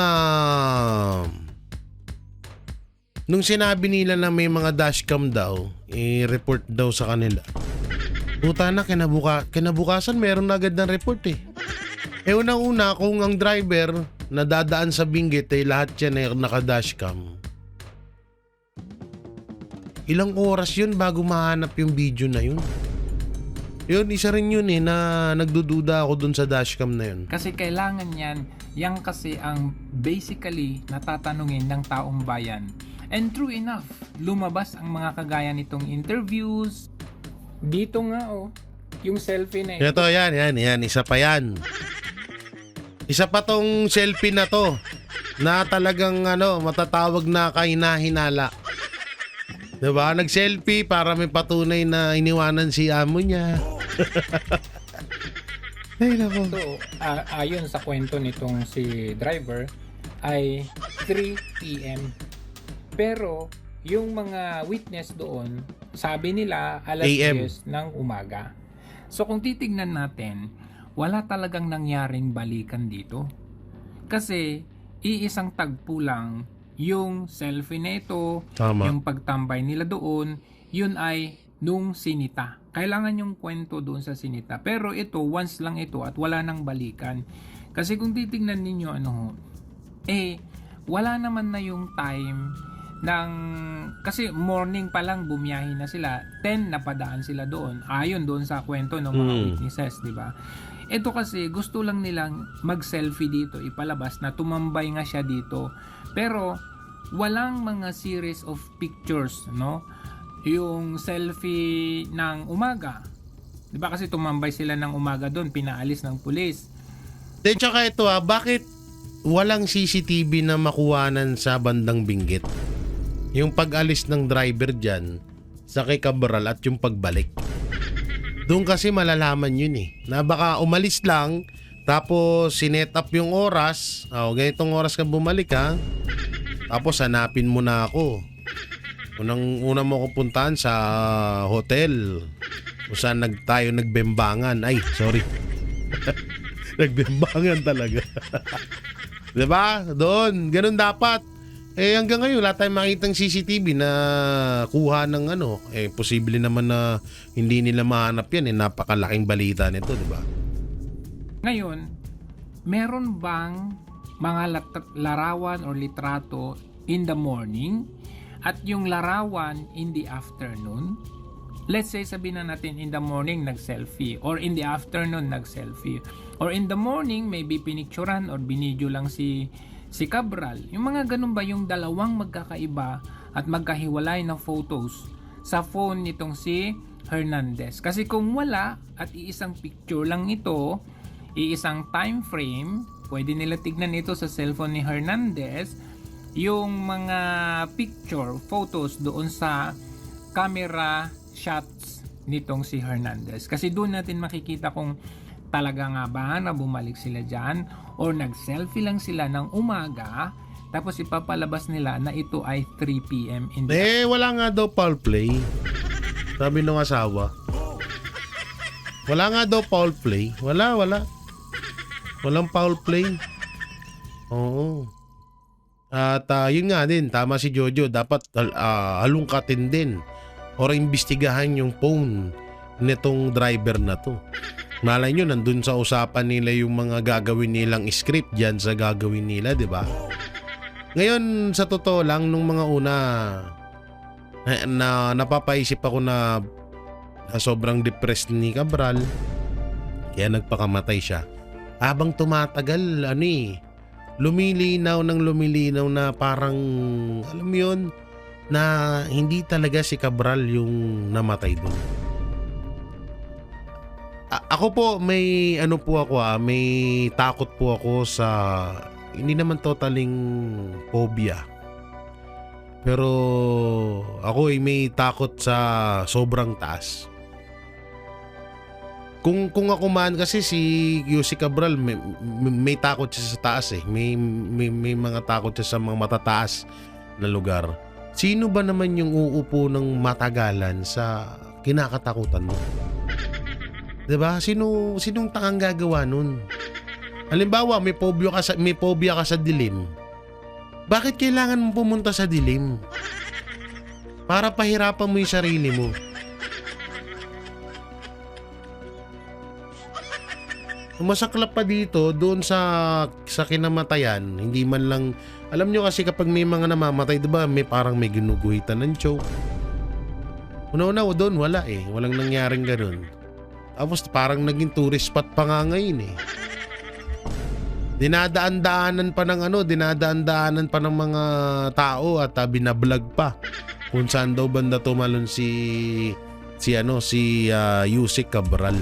[SPEAKER 1] sinabi nila na may mga dashcam daw, i-report daw sa kanila. Puta na, kinabukasan meron na agad ng report unang-una, kung ang driver na dadaan sa Benguet lahat yan ay naka-dashcam. Ilang oras yun bago mahanap yung video na yun? Yun, isa rin yun na nagdududa ako dun sa dashcam na yun.
[SPEAKER 2] Kasi kailangan yan kasi ang basically natatanungin ng taong bayan. And true enough, lumabas ang mga kagaya nitong interviews. Dito nga yung selfie na ito.
[SPEAKER 1] Ito, yan, isa pa yan. Isa pa tong selfie na to na talagang matatawag na kahina-hinala. Diba? Nag-selfie para may patunay na iniwanan si amo niya. Ay, nako.
[SPEAKER 2] So, ayon sa kwento nitong si driver ay 3 p.m. Pero yung mga witness doon, sabi nila alas
[SPEAKER 1] AM.
[SPEAKER 2] 10 ng umaga. So kung titignan natin, wala talagang nangyaring balikan dito. Kasi iisang tagpo lang yung selfie nito,
[SPEAKER 1] Tama.
[SPEAKER 2] yung pagtambay nila doon, yun ay nung sinita. Kailangan yung kwento doon sa sinita. Pero ito, once lang ito at wala nang balikan. Kasi kung titignan ninyo wala naman na yung time ng, kasi morning pa lang bumiyahe na sila, 10 napadaan sila doon ayon doon sa kwento ng mga witnesses, di ba? Ito kasi gusto lang nilang mag-selfie dito, ipalabas na tumambay nga siya dito, pero walang mga series of pictures, no? Yung selfie ng umaga, di ba, kasi tumambay sila ng umaga doon, pinaalis ng pulis.
[SPEAKER 1] De, tsaka ito bakit walang CCTV na makuhanan sa bandang Benguet? Yung pag-alis ng driver dyan sa kay Cabral at yung pagbalik. Doon kasi malalaman yun na baka umalis lang tapos sinet up yung oras. Ganitong oras ka bumalik tapos hanapin mo na ako. Una mo ko puntahan sa hotel kung saan tayo nagbembangan. Ay, sorry. Nagbembangan talaga. Diba? Doon. Ganun dapat. Hanggang ngayon, wala tayong makitang CCTV na kuha ng posible naman na hindi nila mahanap yan. Napakalaking balita nito, diba?
[SPEAKER 2] Ngayon, meron bang mga larawan or litrato in the morning at yung larawan in the afternoon? Let's say sabihin na natin in the morning nag-selfie or in the afternoon nag-selfie. Or in the morning maybe pinicturan or binidyo lang si Cabral. Yung mga ganun ba yung dalawang magkakaiba at magkahiwalay na photos sa phone nitong si Hernandez? Kasi kung wala at iisang picture lang ito, iisang time frame, pwede nila tignan ito sa cellphone ni Hernandez, yung mga picture, photos doon sa camera shots nitong si Hernandez. Kasi doon natin makikita kung talaga nga ba na bumalik sila dyan or nag-selfie lang sila ng umaga tapos ipapalabas nila na ito ay 3 p.m. in the
[SPEAKER 1] wala nga daw foul play. Sabi ng asawa. Wala nga daw foul play. Wala. Walang foul play. Oo. At yun nga din, tama si Jojo, dapat halungkatin din or imbestigahan yung phone nitong driver na to. Malay nyo, nandun sa usapan nila yung mga gagawin nilang script dyan sa gagawin nila, di ba? Ngayon, sa totoo lang, nung mga una, na napapaisip ako na sobrang depressed ni Cabral, kaya nagpakamatay siya. Habang tumatagal, lumilinaw na parang, alam mo yun, na hindi talaga si Cabral yung namatay doon. Ako po may may takot po ako sa hindi naman totaling phobia. Pero ako may takot sa sobrang taas. Kung ako man kasi si Yussi Cabral may takot siya sa taas May mga takot siya sa mga matataas na lugar. Sino ba naman yung uupo ng matagalan sa kinakatakutan mo? 'Di ba? Sinong tangang gagawa nun? Halimbawa, may phobia ka sa dilim. Bakit kailangan mo pumunta sa dilim? Para pahirapan mo 'yung sarili mo. Masaklap pa dito doon sa kinamatayan, hindi man lang alam nyo kasi kapag may mga namamatay, 'di ba? May parang may ginuguhitan ng choke. Una doon wala walang nangyaring ganoon. Tapos parang naging tourist spot pa nga ngayon Dinadaan-daanan pa ng mga tao at binablog pa kung saan daw banda tumalon si Yussi Cabral.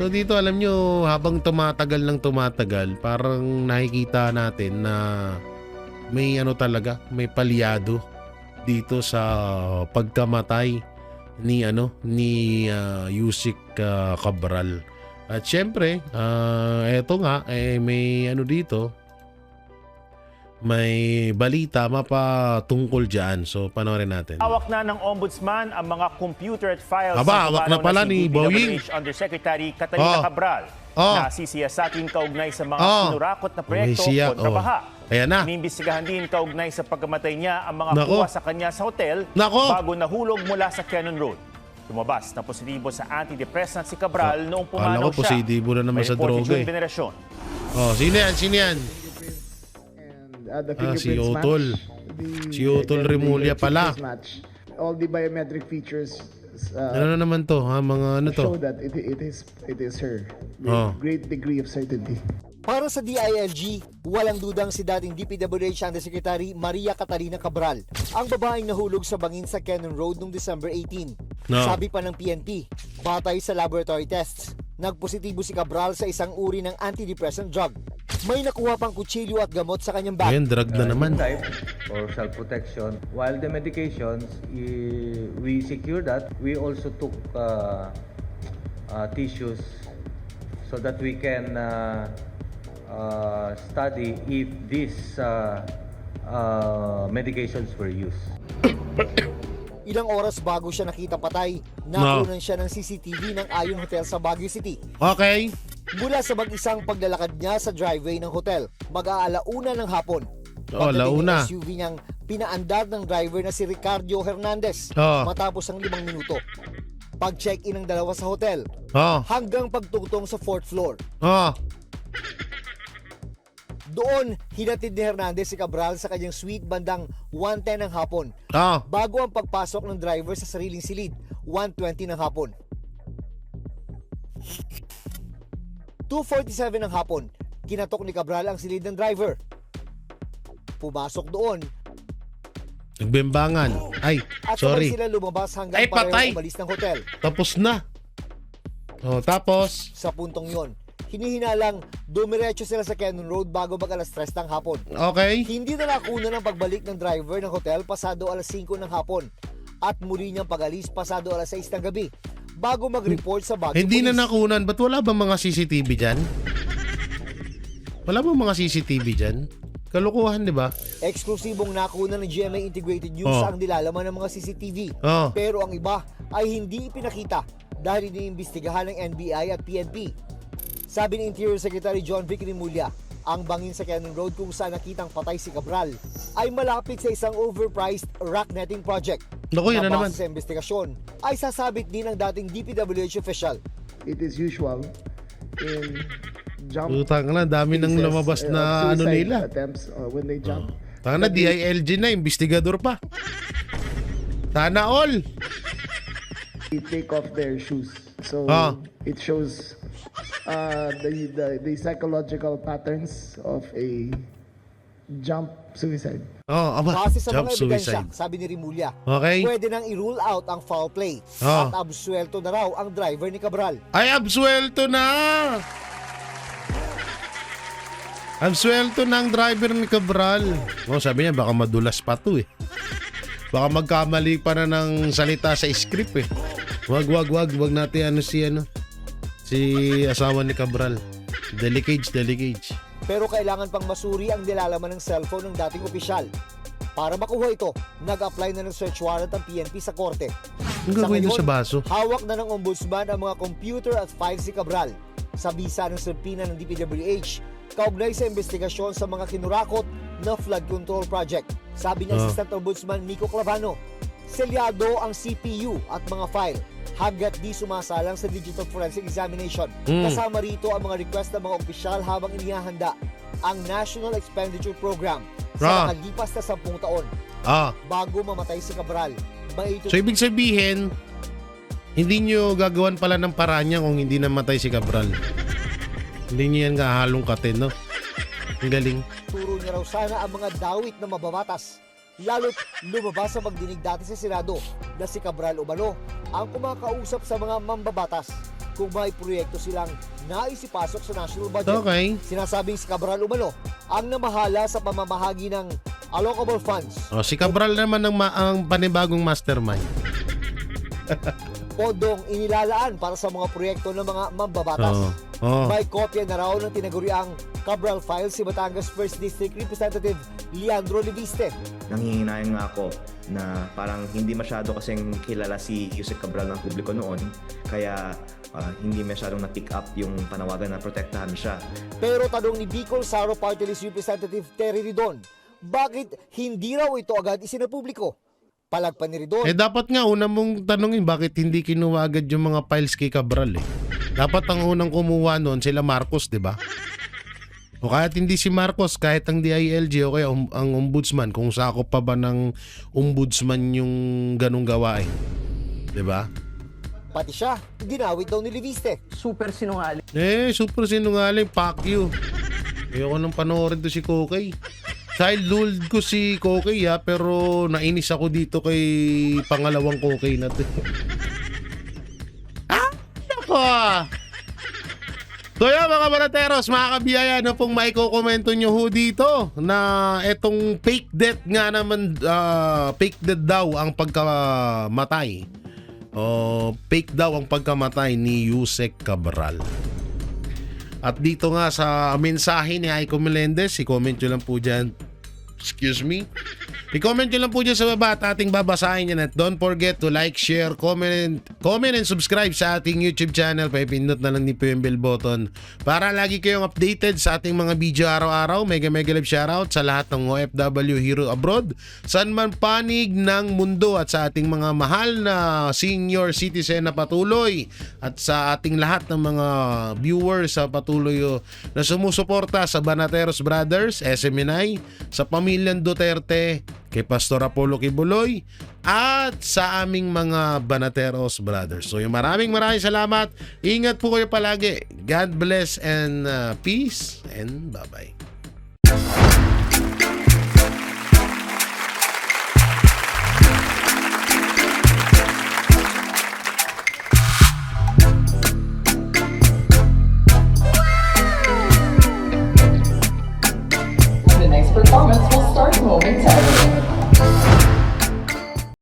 [SPEAKER 1] So dito alam nyo, habang tumatagal, parang nakikita natin na may may palyado dito sa pagkamatay ni Yussi Cabral. At syempre, eto nga may dito. may balita mapatungkol dyan. So, panoorin natin.
[SPEAKER 3] Hawak na ng Ombudsman ang mga computer at files
[SPEAKER 1] Aba,
[SPEAKER 3] sa
[SPEAKER 1] hawak na
[SPEAKER 3] pumanaw
[SPEAKER 1] pala
[SPEAKER 3] si
[SPEAKER 1] ni Boying.
[SPEAKER 3] DPWH Undersecretary Catalina Cabral na sisiyasatin kaugnay sa mga sinurakot na proyekto kontra baha.
[SPEAKER 1] Ayan na.
[SPEAKER 3] Inimbestigahan din kaugnay sa pagkamatay niya ang mga
[SPEAKER 1] Nako.
[SPEAKER 3] kuha sa kanya sa hotel
[SPEAKER 1] Nako.
[SPEAKER 3] bago nahulog mula sa Cannon Road. Lumabas na positibo sa antidepressant si Cabral noong
[SPEAKER 1] Kala
[SPEAKER 3] pumanaw
[SPEAKER 1] ko positibo na naman
[SPEAKER 3] May
[SPEAKER 1] sa
[SPEAKER 3] report
[SPEAKER 1] droga
[SPEAKER 3] si June
[SPEAKER 1] eh.
[SPEAKER 3] Veneracion.
[SPEAKER 1] Sino yan? Sino yan?
[SPEAKER 4] And the
[SPEAKER 1] Si
[SPEAKER 4] fingerprints
[SPEAKER 1] Utol.
[SPEAKER 4] match.
[SPEAKER 1] Si Utol Remulla pala.
[SPEAKER 4] Match. All the biometric features
[SPEAKER 1] Ano na naman to? Ha? Mga ano to?
[SPEAKER 4] show that it is her. With
[SPEAKER 1] Oh.
[SPEAKER 4] great degree of certainty.
[SPEAKER 5] Para sa DILG, walang dudang si dating DPWH Undersecretary Maria Catalina Cabral, ang babaeng nahulog sa bangin sa Cannon Road noong December 18.
[SPEAKER 1] No.
[SPEAKER 5] Sabi pa ng PNP, batay sa laboratory tests, nagpositibo si Cabral sa isang uri ng antidepressant drug. May nakuha pang kutsilyo at gamot sa kanyang bag.
[SPEAKER 1] Ayan, drug na naman.
[SPEAKER 6] Type or self-protection. While the medications, we secure that. We also took tissues so that we can study if these medications were used.
[SPEAKER 5] Ilang oras bago siya nakita patay, nakunan siya ng CCTV ng Ayon Hotel sa Baguio City.
[SPEAKER 1] Okay.
[SPEAKER 5] Mula sa mag-isang paglalakad niya sa driveway ng hotel, mag-aalauna ng hapon.
[SPEAKER 1] Oh,
[SPEAKER 5] Pagdating ng
[SPEAKER 1] launa.
[SPEAKER 5] SUV niyang pinaandar ng driver na si Ricardo Hernandez matapos ang 5 minuto. Pag-check-in ng dalawa sa hotel hanggang pagtungtong sa 4th floor. Doon, hinatid ni Hernandez si Cabral sa kanyang suite bandang 1:10 ng hapon. Bago ang pagpasok ng driver sa sariling silid, 1:20 ng hapon. 2:47 ng hapon, kinatok ni Cabral ang silid ng driver. Pumasok doon
[SPEAKER 1] Nagbimbangan. Ay,
[SPEAKER 5] at
[SPEAKER 1] sorry.
[SPEAKER 5] sabay sila lumabas hanggang
[SPEAKER 1] Ay, patay!
[SPEAKER 5] pareho umalis ng hotel.
[SPEAKER 1] Tapos na. Tapos.
[SPEAKER 5] Sa puntong yon, hinihinalang dumiretso sila sa Cannon Road bago mag alas 3 ng hapon.
[SPEAKER 1] Okay.
[SPEAKER 5] Hindi na nakuna ng pagbalik ng driver ng hotel pasado alas 5 ng hapon at muli niyang pag-alis pasado alas 6 ng gabi bago mag-report sa Baguio
[SPEAKER 1] Hindi na
[SPEAKER 5] Police.
[SPEAKER 1] nakunan. Ba't wala bang mga CCTV dyan? Wala bang mga CCTV dyan? Kalukuhan, di ba?
[SPEAKER 5] Eksklusibong nakuna ng GMA Integrated News ang nilalaman ng mga CCTV. Pero ang iba ay hindi ipinakita dahil iniimbestigahan ng NBI at PNP. Sabi ni Interior Secretary John Vic Remulla, ang bangin sa Cannon Road kung saan nakitang patay si Cabral ay malapit sa isang overpriced rock netting project.
[SPEAKER 1] Naku, yun na naman.
[SPEAKER 5] Base sa investigasyon ay sasabit din ng dating DPWH official.
[SPEAKER 4] It is usual in jump
[SPEAKER 1] Utang na, dami nang
[SPEAKER 4] cases,
[SPEAKER 1] lumabas na ano
[SPEAKER 4] suicide
[SPEAKER 1] nila.
[SPEAKER 4] attempts when they jump.
[SPEAKER 1] Tanga na, DILG na, investigador pa. Sana all.
[SPEAKER 4] They take off their shoes. So it shows the psychological patterns of a jump suicide.
[SPEAKER 5] Base sa
[SPEAKER 1] Jump
[SPEAKER 5] mga ebidensya,
[SPEAKER 1] suicide.
[SPEAKER 5] sabi ni Remulla,
[SPEAKER 1] Okay.
[SPEAKER 5] pwede nang i-rule out ang foul play at absuelto na raw ang driver ni Cabral.
[SPEAKER 1] Ay, absuelto na! Absuelto na ang driver ni Cabral. Sabi niya, baka madulas pa to eh. Baka magkamali pa na ng salita sa script eh. Wag natin si asawa ni Cabral. Delicage.
[SPEAKER 5] Pero kailangan pang masuri ang nilalaman ng cellphone ng dating opisyal. Para makuha ito, nag-apply na ng search warrant ang PNP sa korte.
[SPEAKER 1] Ang gagawin mo
[SPEAKER 5] ngayon,
[SPEAKER 1] sa baso?
[SPEAKER 5] hawak na ng ombudsman ang mga computer at files si Cabral. Sa bisa ng serpina ng DPWH, kaugnay sa investigasyon sa mga kinurakot na flood control project. Sabi ng Assistant Ombudsman Nico Clavano, selyado ang CPU at mga file hanggat di sumasalang sa digital forensic examination. Kasama rito ang mga request ng mga opisyal habang inihahanda ang National Expenditure Program sa nakalipas na 10 taon bago mamatay si Cabral.
[SPEAKER 1] So ibig sabihin, hindi nyo gagawan pala ng paraan niya kung hindi namatay si Cabral. Hindi nyo yan kahalongkatin, no? Ang galing.
[SPEAKER 5] Turo niya raw sana ang mga dawit na mababatas. Lalo't lumabas sa magdinig dati sa Senado na si Cabral umano ang kumakausap sa mga mambabatas kung may proyekto silang nais ipasok sa national budget.
[SPEAKER 1] Okay.
[SPEAKER 5] Sinasabing si Cabral umano ang namahala sa pamamahagi ng allocable funds.
[SPEAKER 1] Si Cabral naman ang panibagong mastermind.
[SPEAKER 5] pondong inilalaan para sa mga proyekto ng mga mambabatas. May kopya na raw ng tinaguriang Cabral Files si Batangas 1st District Representative Leandro Leviste.
[SPEAKER 7] Nanghihinayang nga ako na parang hindi masyado kasing kilala si Yusek Cabral ng publiko noon, kaya hindi masyadong na-pick up yung panawagan na protektahan siya.
[SPEAKER 5] Pero tanong ni Bicol Saro Party List Representative Terry Ridon, bakit hindi raw ito agad isinapubliko? Palagpan ni Ridon.
[SPEAKER 1] Dapat nga una mong tanongin bakit hindi kinuha agad yung mga files kay Cabral eh. Dapat ang unang kumuha noon sila Marcos, di ba? O kahit hindi si Marcos, kahit ang DILG o kaya ang ombudsman, kung sakop pa ba ng ombudsman yung ganung gawain. Di ba?
[SPEAKER 5] Pati siya, ginawit daw ni Leviste.
[SPEAKER 8] Super sinungaling.
[SPEAKER 1] Super sinungaling, fuck you. Ayoko nang panoorin to si Kokay. Childhood ko si Kokay pero nainis ako dito kay pangalawang Kokay na to. So yan mga banateros, mga kabiyaya, na pong maiko-komento nyo ho dito na etong fake death nga naman, fake death daw ang pagkamatay. Fake daw ang pagkamatay ni Yusek Cabral. At dito nga sa mensahe ni Aiko Melendez, i-comment nyo lang po dyan. Excuse me. I-comment nyo lang po dyan sa baba at ating babasahin yan. At don't forget to like, share, comment and subscribe sa ating YouTube channel. Pipindot na lang ni po yung bell button para lagi kayong updated sa ating mga video araw-araw. Mega love shoutout sa lahat ng OFW hero abroad, saan man panig ng mundo, at sa ating mga mahal na senior citizen na patuloy, at sa ating lahat ng mga viewers sa patuloy na sumusuporta sa Banateros Brothers, SMNI, sa pamilyang Duterte, kay Pastor Apollo Kibuloy, at sa aming mga Banateros Brothers. So yung maraming salamat. Ingat po kayo palagi. God bless and peace and bye-bye.